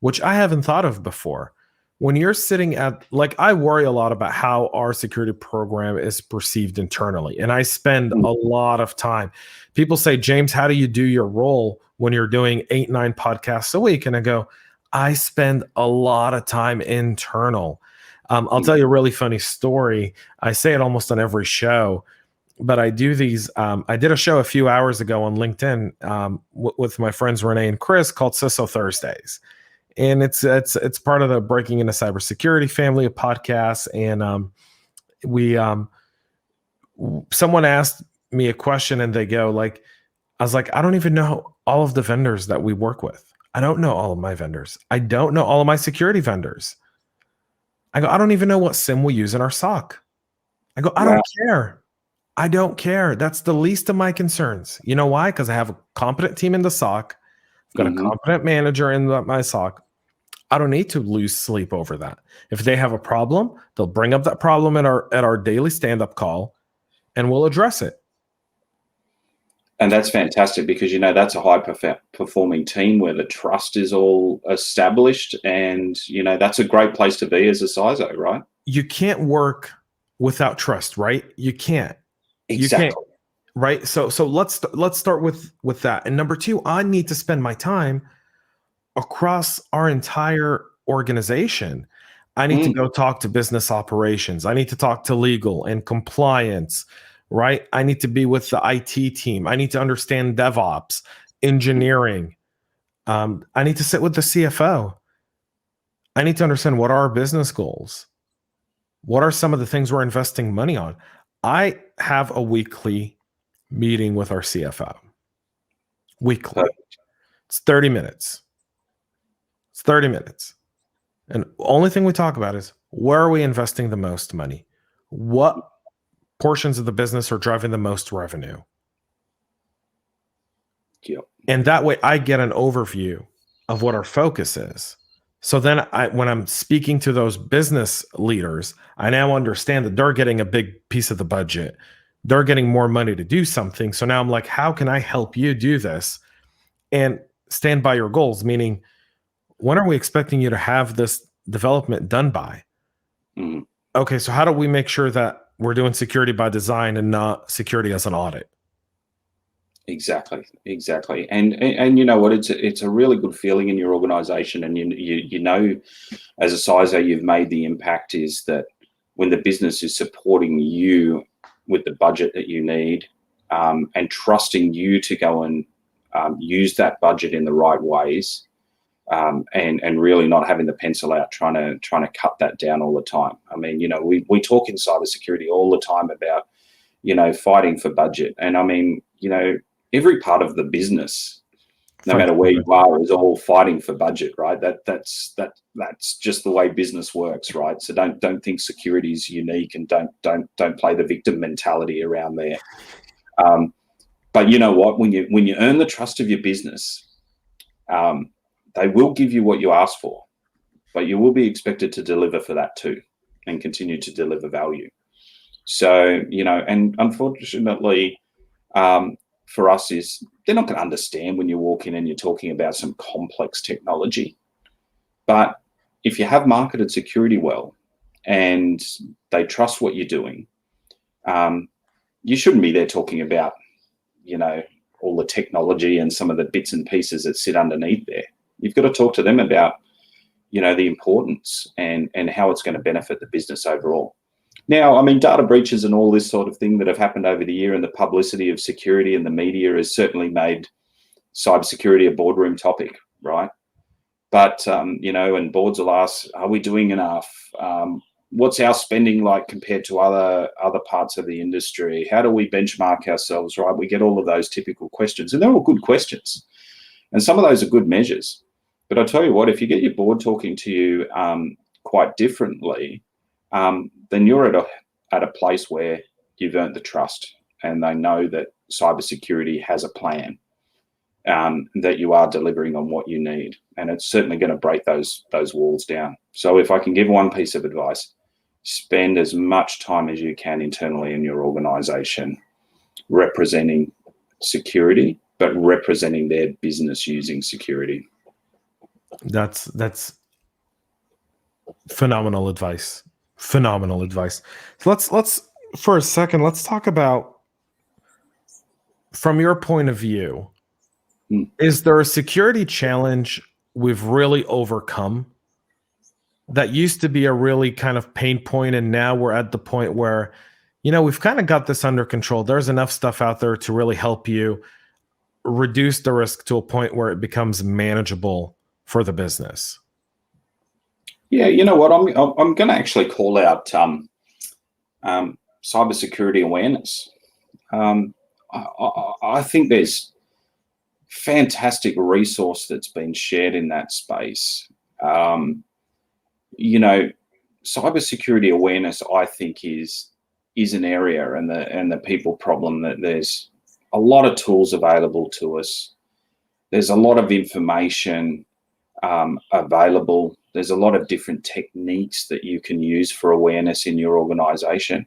Speaker 1: which I haven't thought of before. When you're sitting I worry a lot about how our security program is perceived internally. And I spend a lot of time. People say, James, how do you do your role when you're doing 8-9 podcasts a week? And I go, I spend a lot of time internal. I'll tell you a really funny story. I say it almost on every show, but I do these. I did a show a few hours ago on LinkedIn with my friends Renee and Chris called CISO Thursdays, and it's part of the Breaking Into Cybersecurity family of podcasts. And someone asked me a question, and they go I was like, I don't even know all of the vendors that we work with. I don't know all of my vendors. I don't know all of my security vendors. I go, I don't even know what SIM we use in our SOC. I go, I don't care. I don't care. That's the least of my concerns. You know why? Because I have a competent team in the SOC. I've got a competent manager in my SOC. I don't need to lose sleep over that. If they have a problem, they'll bring up that problem at our daily stand-up call, and we'll address it.
Speaker 3: And that's fantastic because, that's a high performing team where the trust is all established, and, that's a great place to be as a CISO, right?
Speaker 1: You can't work without trust, right? You can't.
Speaker 3: Exactly.
Speaker 1: You can't, right? So let's start with that. And number 2, I need to spend my time across our entire organization. I need to go talk to business operations. I need to talk to legal and compliance, right? I need to be with the IT team. I need to understand DevOps, engineering. I need to sit with the CFO. I need to understand what are our business goals. What are some of the things we're investing money on? I have a weekly meeting with our CFO. Weekly. It's 30 minutes. It's 30 minutes. And the only thing we talk about is where are we investing the most money? What portions of the business are driving the most revenue?
Speaker 3: Yep.
Speaker 1: And that way I get an overview of what our focus is. So then when I'm speaking to those business leaders, I now understand that they're getting a big piece of the budget. They're getting more money to do something. So now I'm like, how can I help you do this and stand by your goals? Meaning, when are we expecting you to have this development done by?
Speaker 3: Mm-hmm.
Speaker 1: Okay, so how do we make sure that we're doing security by design and not security as an audit?
Speaker 3: Exactly. And you know what? It's a really good feeling in your organization, and you know, as a CISO, you've made the impact. Is that when the business is supporting you with the budget that you need, and trusting you to go and use that budget in the right ways, and really not having the pencil out trying to cut that down all the time. I mean, you know, we talk in cybersecurity all the time about, you know, fighting for budget, and I mean, you know, every part of the business, no matter where you are, is all fighting for budget, right? That's just the way business works, right? So don't think security is unique, and don't play the victim mentality around there. But you know what? When you earn the trust of your business, they will give you what you ask for, but you will be expected to deliver for that too, and continue to deliver value. So, you know, and unfortunately, for us is they're not going to understand when you walk in and you're talking about some complex technology. But if you have marketed security well and they trust what you're doing, you shouldn't be there talking about, you know, all the technology and some of the bits and pieces that sit underneath there. You've got to talk to them about, you know, the importance and how it's going to benefit the business overall. Now, I mean, data breaches and all this sort of thing that have happened over the year, and the publicity of security and the media has certainly made cybersecurity a boardroom topic, right? But, you know, and boards will ask, are we doing enough? What's our spending like compared to other parts of the industry? How do we benchmark ourselves, right? We get all of those typical questions, and they're all good questions. And some of those are good measures. But I'll tell you what, if you get your board talking to you quite differently, then you're at a place where you've earned the trust, and they know that cybersecurity has a plan, that you are delivering on what you need, and it's certainly going to break those walls down. So if I can give one piece of advice, spend as much time as you can internally in your organization representing security, but representing their business using security.
Speaker 1: That's phenomenal advice. Phenomenal advice. So let's for a second, let's talk about, from your point of view, is there a security challenge we've really overcome that used to be a really kind of pain point, and now we're at the point where, you know, we've kind of got this under control? There's enough stuff out there to really help you reduce the risk to a point where it becomes manageable for the business.
Speaker 3: Yeah, you know what? I'm going to actually call out cybersecurity awareness. I think there's fantastic resource that's been shared in that space. You know, cybersecurity awareness, I think, is an area and the people problem that there's a lot of tools available to us. There's a lot of information available. There's a lot of different techniques that you can use for awareness in your organization.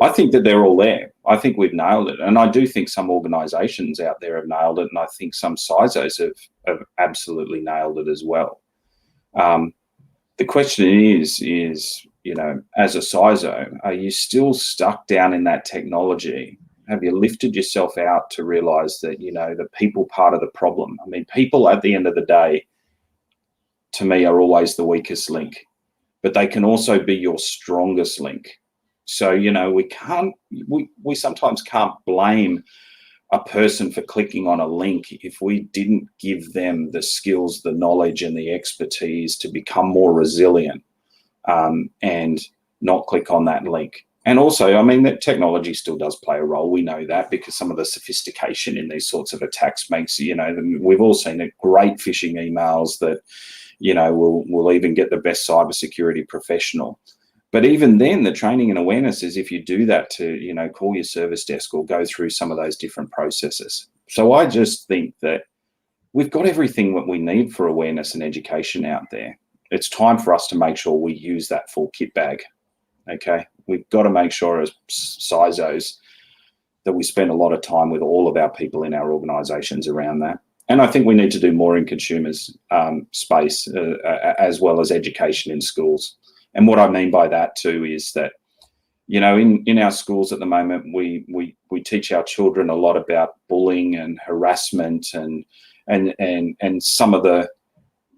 Speaker 3: I think that they're all there. I think we've nailed it. And I do think some organizations out there have nailed it. And I think some CISOs have absolutely nailed it as well. The question is, you know, as a CISO, are you still stuck down in that technology? Have you lifted yourself out to realize that, you know, the people part of the problem? I mean, people at the end of the day, to me, are always the weakest link, but they can also be your strongest link. So, we sometimes can't blame a person for clicking on a link if we didn't give them the skills, the knowledge, and the expertise to become more resilient, and not click on that link. And also, I mean, that technology still does play a role. We know that because some of the sophistication in these sorts of attacks makes, we've all seen it, great phishing emails that, will even get the best cybersecurity professional. But even then, the training and awareness is if you do that to, call your service desk or go through some of those different processes. So I just think that we've got everything that we need for awareness and education out there. It's time for us to make sure we use that full kit bag. Okay, we've got to make sure as CISOs that we spend a lot of time with all of our people in our organizations around that. And I think we need to do more in consumers space as well as education in schools. And what I mean by that too is that, in our schools at the moment, we teach our children a lot about bullying and harassment and some of the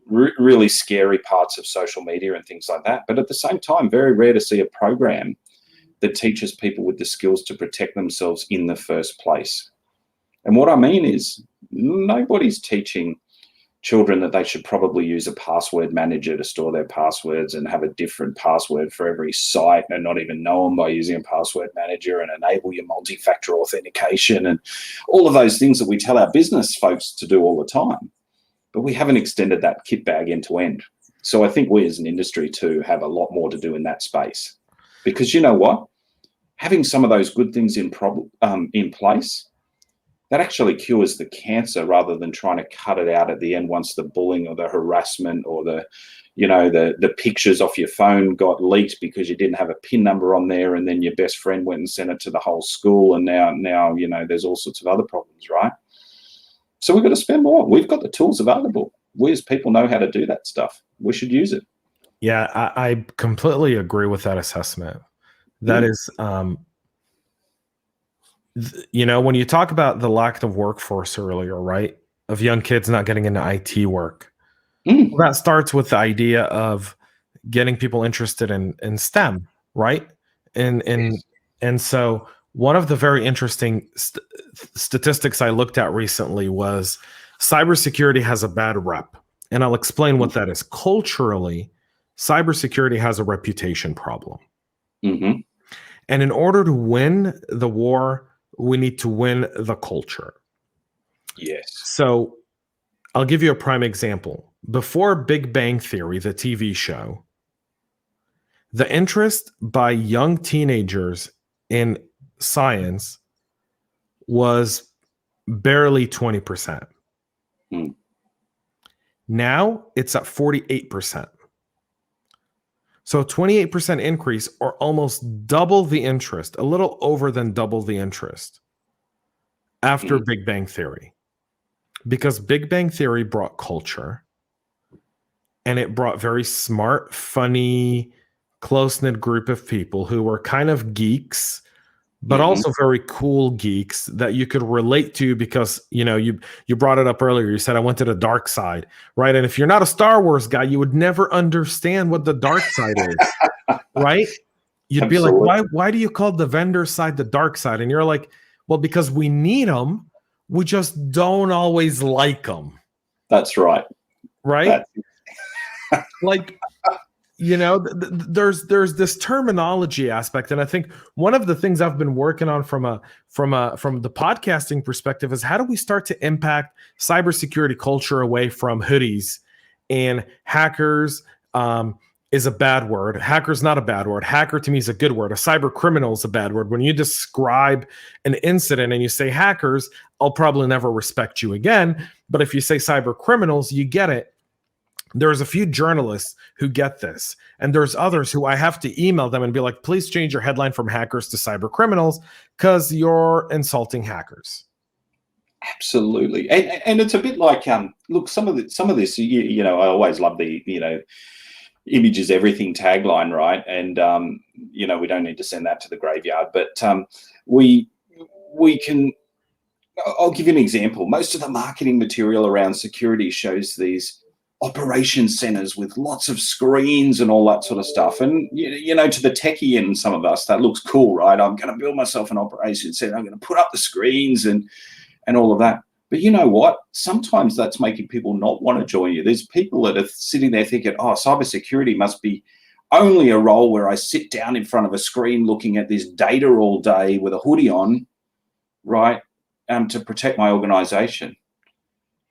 Speaker 3: really scary parts of social media and things like that. But at the same time, very rare to see a program that teaches people with the skills to protect themselves in the first place. And what I mean is nobody's teaching children that they should probably use a password manager to store their passwords and have a different password for every site and not even know them by using a password manager and enable your multi-factor authentication and all of those things that we tell our business folks to do all the time. But we haven't extended that kit bag end to end. So I think we as an industry too have a lot more to do in that space. Because you know what? Having some of those good things in place, that actually cures the cancer rather than trying to cut it out at the end once the bullying or the harassment or the pictures off your phone got leaked because you didn't have a PIN number on there, and then your best friend went and sent it to the whole school, and now there's all sorts of other problems, right? So we've got to spend more. We've got the tools available. We as people know how to do that stuff. We should use it.
Speaker 1: Yeah, I completely agree with that assessment. That is, when you talk about the lack of workforce earlier, right, of young kids not getting into IT work, that starts with the idea of getting people interested in STEM, right? And so one of the very interesting statistics I looked at recently was cybersecurity has a bad rep. And I'll explain what that is. Culturally, cybersecurity has a reputation problem. Mm-hmm. And in order to win the war, we need to win the culture.
Speaker 3: Yes.
Speaker 1: So I'll give you a prime example. Before Big Bang Theory, the TV show, the interest by young teenagers in science was barely 20%. Now it's at 48%. So a 28% increase, or almost double the interest, a little over than double the interest after Big Bang Theory. Because Big Bang Theory brought culture, and it brought very smart, funny, close-knit group of people who were kind of geeks, but also very cool geeks that you could relate to because, you brought it up earlier. You said, I went to the dark side, right? And if you're not a Star Wars guy, you would never understand what the dark side is, right? You'd Absolutely. Be like, why do you call the vendor side the dark side? And you're like, well, because we need them. We just don't always like them.
Speaker 3: That's right.
Speaker 1: Right? There's this terminology aspect, and I think one of the things I've been working on from the podcasting perspective is how do we start to impact cybersecurity culture away from hoodies and hackers. Is a bad word. Hacker's not a bad word. Hacker to me is a good word. A cyber criminal is a bad word. When you describe an incident and you say hackers, I'll probably never respect you again. But if you say cyber criminals, you get it. There's a few journalists who get this, and there's others who I have to email them and be like, please change your headline from hackers to cyber criminals because you're insulting hackers.
Speaker 3: Absolutely. And it's a bit like, look, some of this, I always love the, image is everything tagline, right? And, we don't need to send that to the graveyard, but we can, I'll give you an example. Most of the marketing material around security shows these operations centers with lots of screens and all that sort of stuff. And, you know, to the techie in some of us, that looks cool, right? I'm going to build myself an operations center. I'm going to put up the screens and all of that. But you know what? Sometimes that's making people not want to join you. There's people that are sitting there thinking, oh, cybersecurity must be only a role where I sit down in front of a screen looking at this data all day with a hoodie on, right, to protect my organization.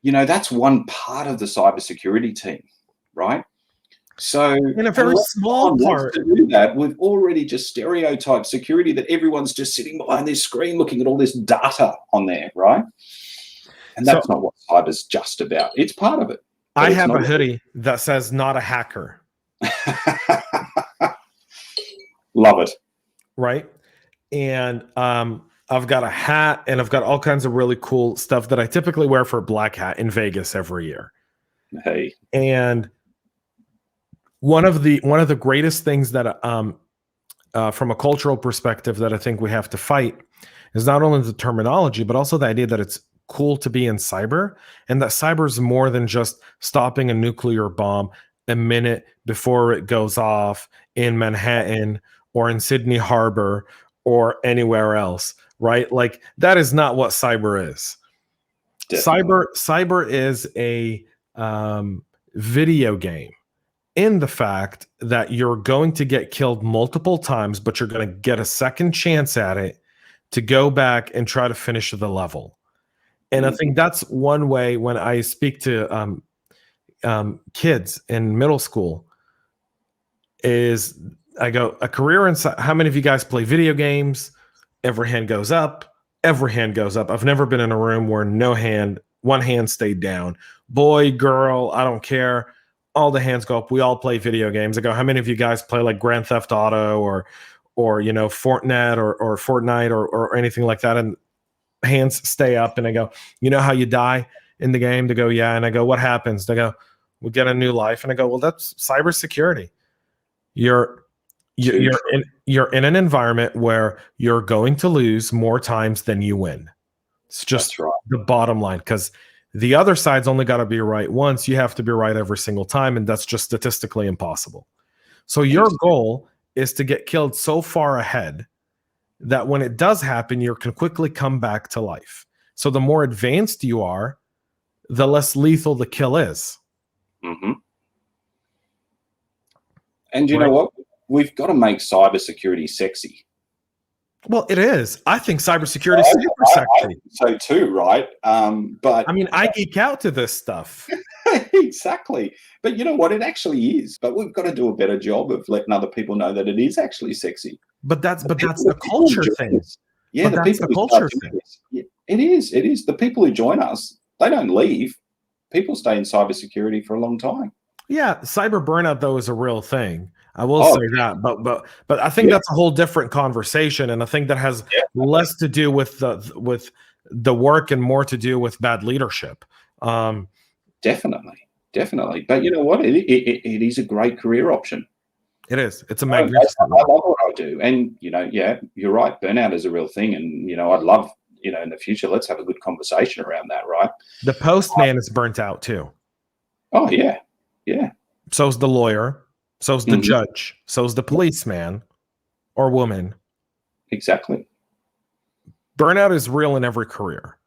Speaker 3: You know, that's one part of the cybersecurity team, right? So
Speaker 1: in a very small part
Speaker 3: to do that, we've already just stereotyped security that everyone's just sitting behind this screen looking at all this data on there, right? And that's not what cyber's just about. It's part of it.
Speaker 1: I have a hoodie that says "not a hacker."
Speaker 3: Love it.
Speaker 1: Right. And I've got a hat and I've got all kinds of really cool stuff that I typically wear for Black Hat in Vegas every year.
Speaker 3: Hey.
Speaker 1: And one of the greatest things that from a cultural perspective that I think we have to fight is not only the terminology, but also the idea that it's cool to be in cyber, and that cyber is more than just stopping a nuclear bomb a minute before it goes off in Manhattan or in Sydney Harbor or anywhere else, right? Like, that is not what cyber is. Definitely. Cyber is a video game, in the fact that you're going to get killed multiple times, but you're going to get a second chance at it to go back and try to finish the level. And I think that's one way when I speak to kids in middle school is I go, a career in, how many of you guys play video games? Every hand goes up. Every hand goes up. I've never been in a room where one hand stayed down. Boy, girl, I don't care. All the hands go up. We all play video games. I go, how many of you guys play like Grand Theft Auto or you know, Fortinet or Fortnite or anything like that? And hands stay up. And I go, you know how you die in the game? They go, yeah. And I go, what happens? They go, we get a new life. And I go, well, that's cybersecurity. You're in an environment where you're going to lose more times than you win. It's just the bottom line, because the other side's only got to be right once. You have to be right every single time, and that's just statistically impossible. So your goal is to get killed so far ahead that when it does happen, you can quickly come back to life. So the more advanced you are, the less lethal the kill is.
Speaker 3: Mm-hmm. And you know what? We've got to make cybersecurity sexy.
Speaker 1: Well, it is. I think cybersecurity is super sexy.
Speaker 3: So too, right? But
Speaker 1: I mean, I geek out to this stuff.
Speaker 3: Exactly. But you know what? It actually is. But we've got to do a better job of letting other people know that it is actually sexy.
Speaker 1: But that's the culture thing.
Speaker 3: Yeah, the people who culture thing. Yeah, it is. It is. The people who join us, they don't leave. People stay in cybersecurity for a long time. Yeah,
Speaker 1: cyber burnout though is a real thing. I will say that, but I think that's a whole different conversation, and I think that has less to do with the work and more to do with bad leadership.
Speaker 3: Definitely. But you know what? It is a great career option.
Speaker 1: It is. It's a magnificent.
Speaker 3: I love what I do, and you know, yeah, you're right. Burnout is a real thing, and you know, I'd love, you know, in the future, let's have a good conversation around that, right?
Speaker 1: The postman is burnt out too.
Speaker 3: Oh yeah.
Speaker 1: So's the lawyer. So's the judge. So's the policeman or woman.
Speaker 3: Exactly.
Speaker 1: Burnout is real in every career.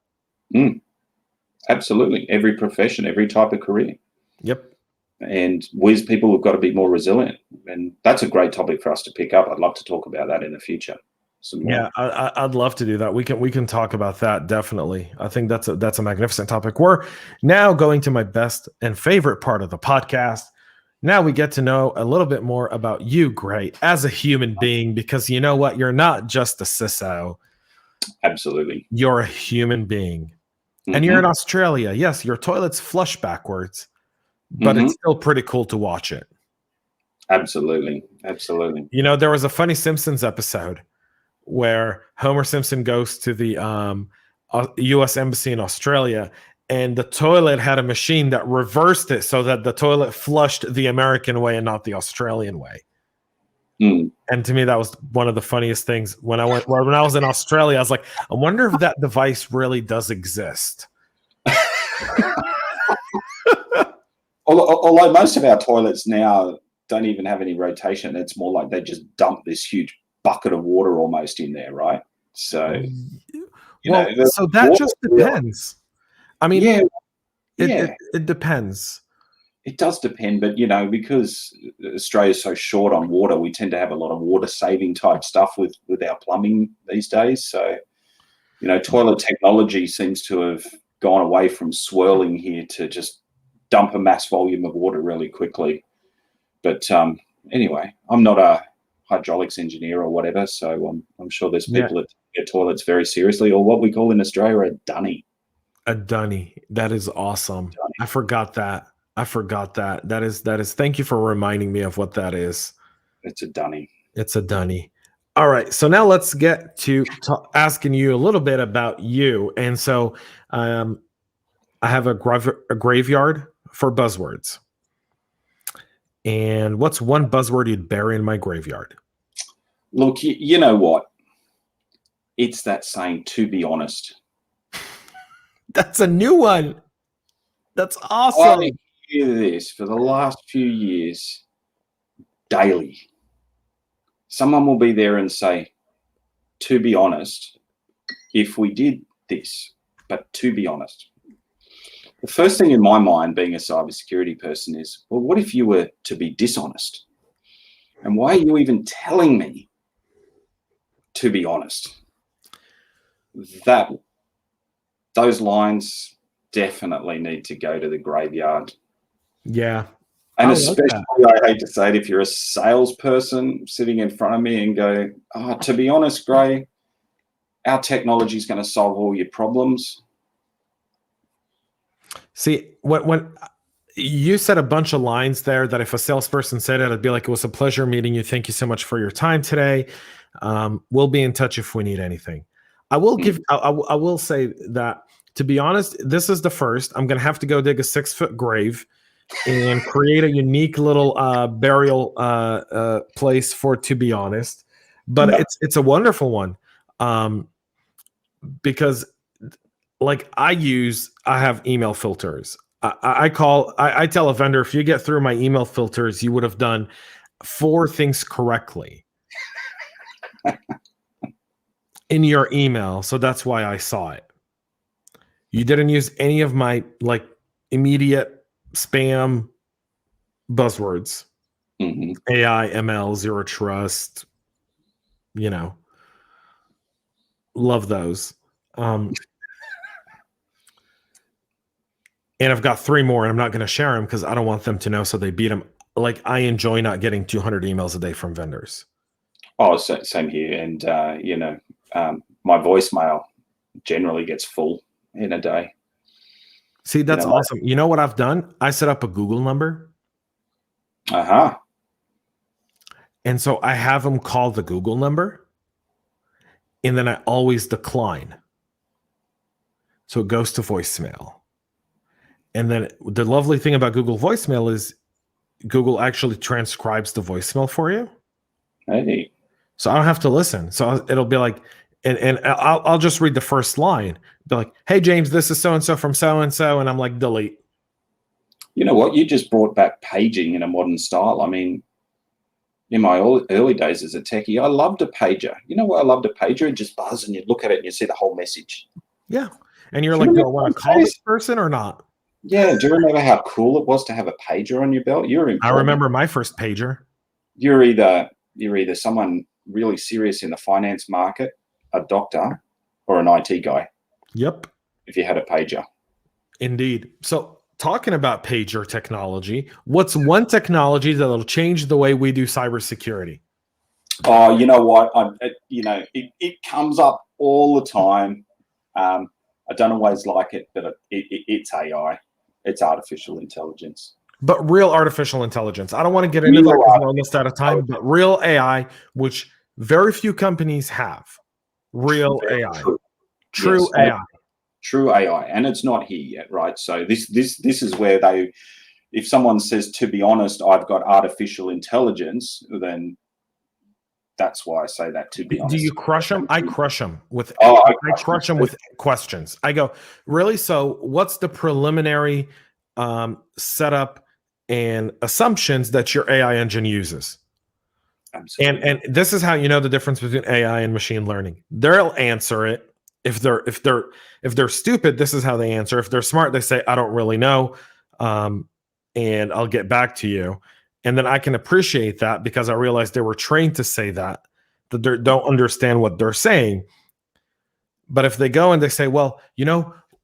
Speaker 3: Absolutely. Every profession, every type of career.
Speaker 1: Yep.
Speaker 3: And we as people have got to be more resilient. And that's a great topic for us to pick up. I'd love to talk about that in the future.
Speaker 1: Yeah, I'd love to do that. We can talk about that, definitely. I think that's a magnificent topic. We're now going to my best and favorite part of the podcast. Now we get to know a little bit more about you, Grae, as a human being, because you know what? You're not just a CISO.
Speaker 3: Absolutely.
Speaker 1: You're a human being. And you're in Australia. Yes, your toilet's flush backwards, but it's still pretty cool to watch it.
Speaker 3: Absolutely.
Speaker 1: You know, there was a funny Simpsons episode where Homer Simpson goes to the U.S. Embassy in Australia, and the toilet had a machine that reversed it so that the toilet flushed the American way and not the Australian way. And to me, that was one of the funniest things. When I was in Australia, I was like, I wonder if that device really does exist.
Speaker 3: Although most of our toilets now don't even have any rotation, it's more like they just dump this huge bucket of water almost in there, right? So,
Speaker 1: so that just depends. I mean, it depends.
Speaker 3: It does depend, but because Australia's so short on water, we tend to have a lot of water saving type stuff with our plumbing these days. So, toilet technology seems to have gone away from swirling here to just dump a mass volume of water really quickly. But anyway, I'm not a hydraulics engineer or whatever, so I'm sure there's people that take their toilets very seriously, or what we call in Australia a dunny.
Speaker 1: A dunny. That is awesome. I forgot that. That is. Thank you for reminding me of what that is.
Speaker 3: It's a dunny.
Speaker 1: It's a dunny. All right. So now let's get to asking you a little bit about you. And so I have a graveyard for buzzwords. And what's one buzzword you'd bury in my graveyard?
Speaker 3: Look, you know what? It's that saying, to be honest.
Speaker 1: That's a new one. That's awesome.
Speaker 3: I hear this for the last few years daily. Someone will be there and say, to be honest, if we did this, but to be honest. The first thing in my mind, being a cybersecurity person, is, well, what if you were to be dishonest? And why are you even telling me to be honest? Those lines definitely need to go to the graveyard.
Speaker 1: Yeah.
Speaker 3: And especially, I hate to say it, if you're a salesperson sitting in front of me and go, to be honest, Grae, our technology is going to solve all your problems.
Speaker 1: See, when you said a bunch of lines there that if a salesperson said it, I'd be like, it was a pleasure meeting you. Thank you so much for your time today. We'll be in touch if we need anything. I will say that, to be honest, this is the first. I'm going to have to go dig a 6-foot grave and create a unique little burial place for, to be honest. But it's a wonderful one because like I have email filters. I tell a vendor, if you get through my email filters, you would have done 4 things correctly in your email. So that's why I saw it. You didn't use any of my like immediate spam buzzwords.
Speaker 3: Mm-hmm.
Speaker 1: AI, ML, zero trust, love those. And I've got 3 more, and I'm not going to share them because I don't want them to know, so they beat them. Like, I enjoy not getting 200 emails a day from vendors.
Speaker 3: Oh, same here. And, my voicemail generally gets full in a day.
Speaker 1: See, that's awesome. You know what I've done? I set up a Google number.
Speaker 3: Uh-huh.
Speaker 1: And so I have them call the Google number, and then I always decline. So it goes to voicemail. And then the lovely thing about Google voicemail is Google actually transcribes the voicemail for you.
Speaker 3: Hey.
Speaker 1: So I don't have to listen. So it'll be like, and I'll just read the first line. Be like, hey, James, this is so-and-so from so-and-so. And I'm like, delete.
Speaker 3: You know what? You just brought back paging in a modern style. I mean, in my early days as a techie, I loved a pager. You know what? I loved a pager. It just buzz and you look at it and you see the whole message.
Speaker 1: Yeah. And you're like, do I want to call this person or not?
Speaker 3: Yeah. Do you remember how cool it was to have a pager on your belt?
Speaker 1: I remember my first pager.
Speaker 3: You're either someone really serious in the finance market, a doctor, or an IT guy.
Speaker 1: Yep.
Speaker 3: If you had a pager.
Speaker 1: Indeed. So talking about pager technology, what's one technology that'll change the way we do cybersecurity?
Speaker 3: Oh, you know what? It comes up all the time. I don't always like it, but it's AI. It's artificial intelligence.
Speaker 1: But real artificial intelligence. I don't want to get into that because we're almost out of time, but real AI, which very few companies have. Real AI. True AI.
Speaker 3: True AI. And it's not here yet, right? So this is where if someone says, to be honest, I've got artificial intelligence, then that's why I say that, to be honest.
Speaker 1: Do you crush them? I crush them with with questions. I go, really? So what's the preliminary setup and assumptions that your AI engine uses.
Speaker 3: Absolutely.
Speaker 1: And this is how you know the difference between AI and machine learning. They'll answer it. If they're stupid, this is how they answer. If they're smart, they say, I don't really know. And I'll get back to you. And then I can appreciate that because I realized they were trained to say that they don't understand what they're saying. But if they go and they say, well,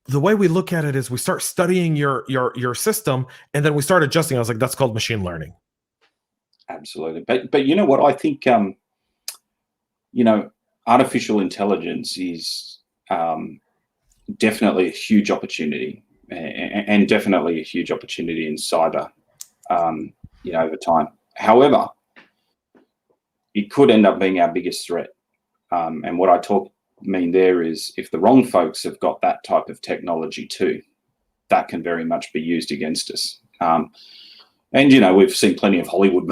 Speaker 1: the way we look at it is we start studying your system and then we start adjusting. I was like, that's called machine learning.
Speaker 3: Absolutely. But you know what? I think, artificial intelligence is definitely a huge opportunity and definitely a huge opportunity in cyber, over time. However, it could end up being our biggest threat. And what I mean there is if the wrong folks have got that type of technology too, that can very much be used against us. And, we've seen plenty of Hollywood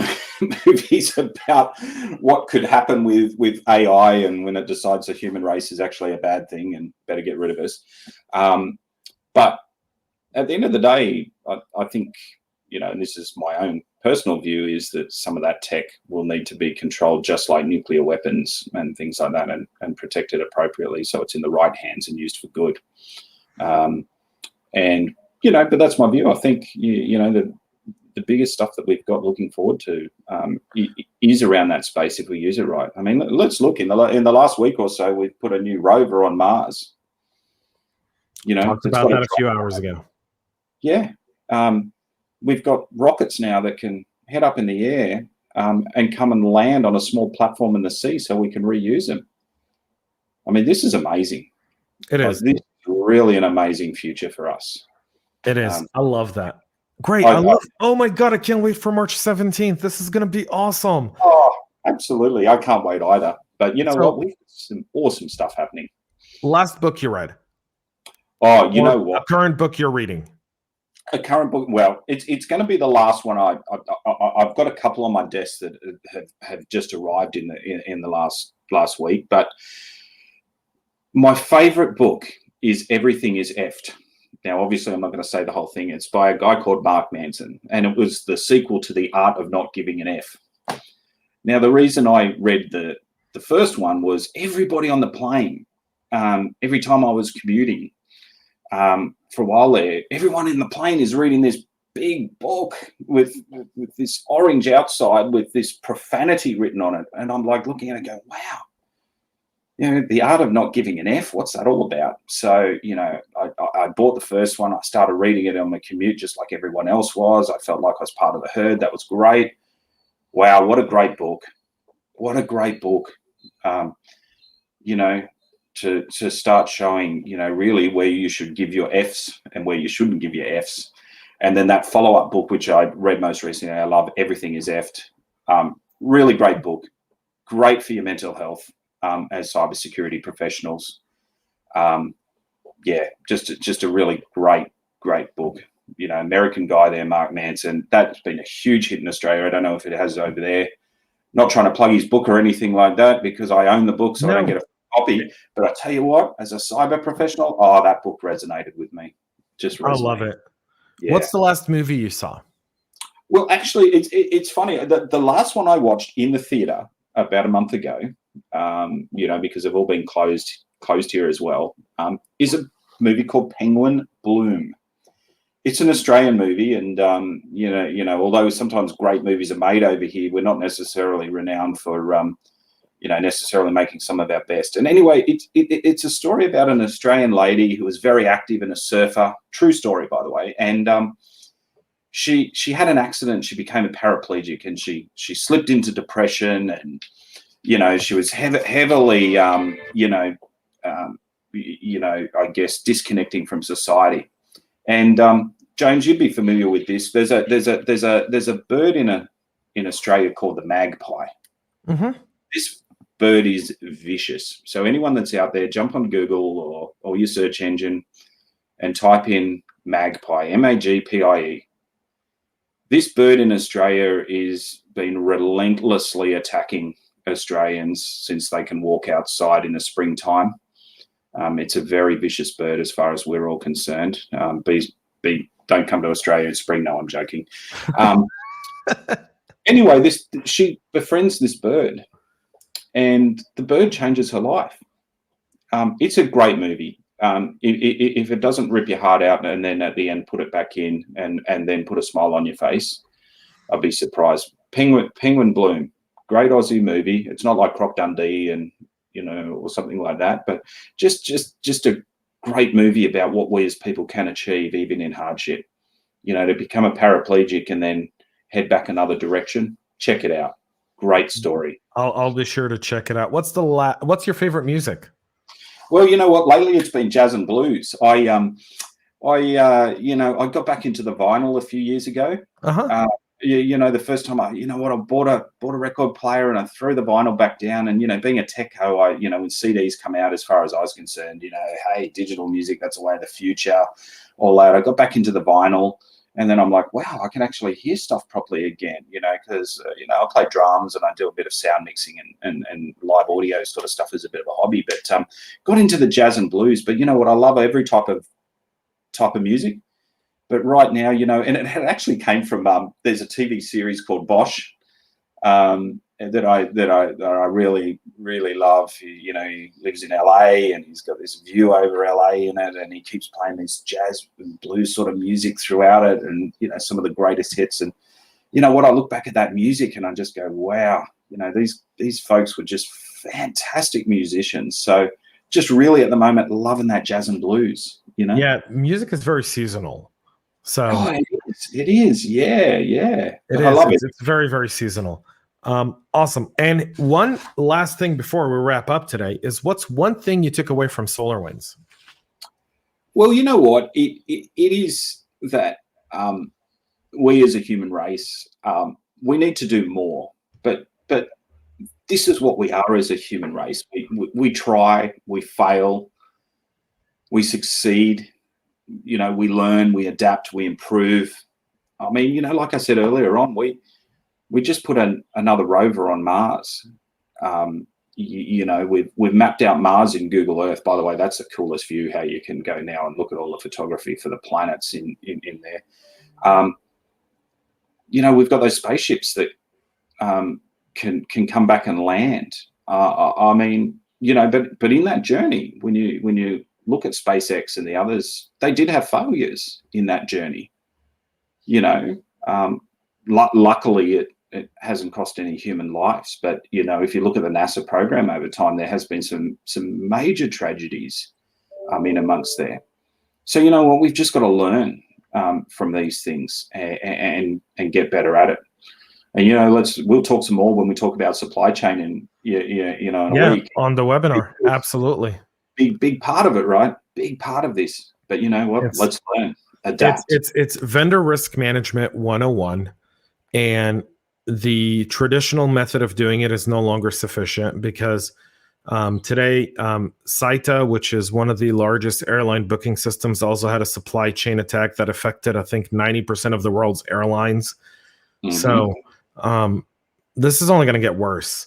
Speaker 3: movies about what could happen with AI and when it decides the human race is actually a bad thing and better get rid of us. But at the end of the day, I think, and this is my own personal view, is that some of that tech will need to be controlled just like nuclear weapons and things like that and protected appropriately so it's in the right hands and used for good. But that's my view. I think, the biggest stuff that we've got looking forward to is around that space if we use it right. I mean, let's look in the last week or so, we've put a new rover on Mars.
Speaker 1: Talked about that a few hours ago.
Speaker 3: Yeah. We've got rockets now that can head up in the air and come and land on a small platform in the sea so we can reuse them. I mean, this is amazing.
Speaker 1: It is.
Speaker 3: This is really an amazing future for us.
Speaker 1: It is. I love that. Great. Oh my God, I can't wait for March 17th. This is going to be awesome.
Speaker 3: Oh, absolutely. I can't wait either. But what? We've got some awesome stuff happening.
Speaker 1: Last book you read?
Speaker 3: Oh, you know what?
Speaker 1: A current book you're reading?
Speaker 3: A current book. Well, it's going to be the last one. I've got a couple on my desk that have just arrived in the last week. But my favorite book is Everything is Effed. Now, obviously, I'm not going to say the whole thing. It's by a guy called Mark Manson, and it was the sequel to The Art of Not Giving an F. Now, the reason I read the first one was everybody on the plane, every time I was commuting for a while there, everyone in the plane is reading this big book with this orange outside with this profanity written on it. And I'm like looking at it and go, wow. The Art of Not Giving an F, what's that all about? So, I bought the first one. I started reading it on my commute just like everyone else was. I felt like I was part of the herd. That was great. Wow, what a great book. What a great book. To start showing, really where you should give your Fs and where you shouldn't give your Fs. And then that follow-up book, which I read most recently, I love, Everything is Effed. Really great book. Great for your mental health. As cybersecurity professionals. Just a really great book. American guy there, Mark Manson. That's been a huge hit in Australia. I don't know if it has over there. Not trying to plug his book or anything like that because I own the book, so I don't get a copy. But I tell you what, as a cyber professional, that book resonated with me. Just resonated. I
Speaker 1: love it. Yeah. What's the last movie you saw?
Speaker 3: Well, actually, it's funny. The last one I watched in the theater about a month ago, because they've all been closed here as well, is a movie called Penguin Bloom. It's an Australian movie, and although sometimes great movies are made over here, we're not necessarily renowned for necessarily making some of our best. And anyway, it's a story about an Australian lady who was very active and a surfer. True story, by the way. And she had an accident. She became a paraplegic, and she slipped into depression, and she was heavily, I guess, disconnecting from society. And James, you'd be familiar with this. There's a bird in Australia called the magpie. Mm-hmm. This bird is vicious. So anyone that's out there, jump on Google or your search engine and type in magpie, M-A-G-P-I-E. This bird in Australia is been relentlessly attacking Australians since they can walk outside in the springtime. It's a very vicious bird as far as we're all concerned. Be don't come to Australia in spring. No, I'm joking. Anyway, she befriends this bird, and the bird changes her life. It's a great movie. If it doesn't rip your heart out and then at the end put it back in and then put a smile on your face, I'll be surprised. Penguin Bloom, great Aussie movie. It's not like Croc Dundee and or something like that, but just a great movie about what we as people can achieve even in hardship. To become a paraplegic and then head back another direction. Check it out. Great story.
Speaker 1: I'll be sure to check it out. What's your favorite music?
Speaker 3: Well, you know what? Lately it's been jazz and blues. I got back into the vinyl a few years ago. The first time I bought a record player and I threw the vinyl back down. And being a techo, when CDs come out, as far as I was concerned, hey, digital music, that's the way of the future. All that. I got back into the vinyl. And then I'm like, wow, I can actually hear stuff properly again, because, I play drums and I do a bit of sound mixing and live audio sort of stuff as a bit of a hobby. But got into the jazz and blues. But you know what? I love every type of music. But right now, and it actually came from, there's a TV series called Bosch that I really, really love. He lives in LA and he's got this view over LA in it, and he keeps playing this jazz and blues sort of music throughout it, and some of the greatest hits. And what, I look back at that music and I just go, wow, these folks were just fantastic musicians. So just really at the moment loving that jazz and blues.
Speaker 1: Yeah, music is very seasonal. So
Speaker 3: it is. Yeah. I love it.
Speaker 1: It's very, very seasonal. Awesome. And one last thing before we wrap up today is, what's one thing you took away from Solarwinds?
Speaker 3: Well, you know what? It is that we as a human race, we need to do more. But this is what we are as a human race. We try, we fail, we succeed. We learn, we adapt, we improve. I mean, like I said earlier on, we just put another rover on Mars. We've mapped out Mars in Google Earth. By the way, that's the coolest view, how you can go now and look at all the photography for the planets in there. We've got those spaceships that can come back and land. But in that journey, when you look at SpaceX and the others, they did have failures in that journey. Luckily, it hasn't cost any human lives. But, if you look at the NASA program over time, there has been some major tragedies in amongst there. So, what, we've just got to learn from these things and get better at it. And, we'll talk some more when we talk about supply chain in a week.
Speaker 1: On the webinar. Absolutely.
Speaker 3: Big part of it, right? Big part of this. But you know what? Let's learn. Adapt.
Speaker 1: It's vendor risk management 101. And the traditional method of doing it is no longer sufficient, because today, CITA, which is one of the largest airline booking systems, also had a supply chain attack that affected, I think, 90% of the world's airlines. Mm-hmm. So this is only going to get worse.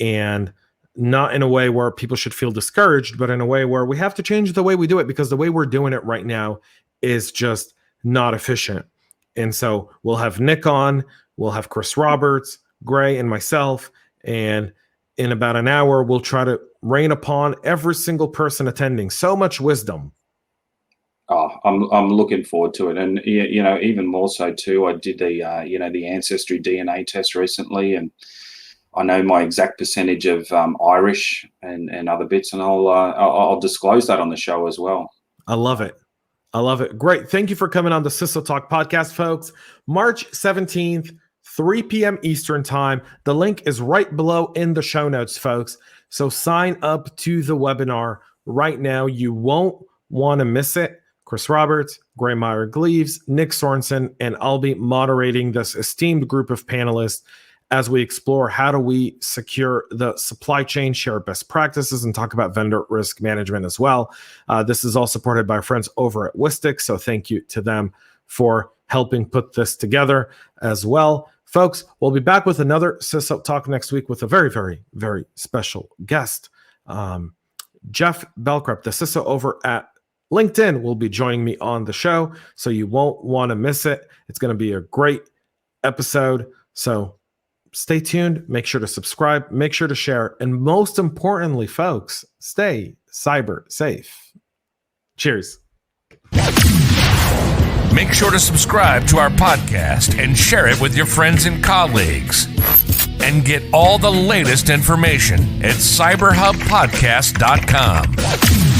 Speaker 1: And not in a way where people should feel discouraged, but in a way where we have to change the way we do it, because the way we're doing it right now is just not efficient. And so we'll have Nick on, we'll have Chris Roberts, Grae, and myself. And in about an hour, we'll try to rain upon every single person attending so much wisdom.
Speaker 3: Oh, I'm looking forward to it. And, even more so too, I did the Ancestry DNA test recently, and I know my exact percentage of Irish and other bits, and I'll disclose that on the show as well.
Speaker 1: I love it. Great. Thank you for coming on the CISO Talk podcast, folks. March 17th, 3 p.m. Eastern time. The link is right below in the show notes, folks. So sign up to the webinar right now. You won't want to miss it. Chris Roberts, Grae Meyer-Gleaves, Nick Sorensen, and I'll be moderating this esteemed group of panelists as we explore how do we secure the supply chain, share best practices, and talk about vendor risk management as well. This is all supported by our friends over at Westpac, so thank you to them for helping put this together as well. Folks, we'll be back with another CISO Talk next week with a very, very, very special guest. Jeff Belkrup, the CISO over at LinkedIn will be joining me on the show, so you won't want to miss it. It's going to be a great episode. So stay tuned. Make sure to subscribe. Make sure to share. And most importantly, folks, stay cyber safe. Cheers.
Speaker 2: Make sure to subscribe to our podcast and share it with your friends and colleagues. And get all the latest information at cyberhubpodcast.com.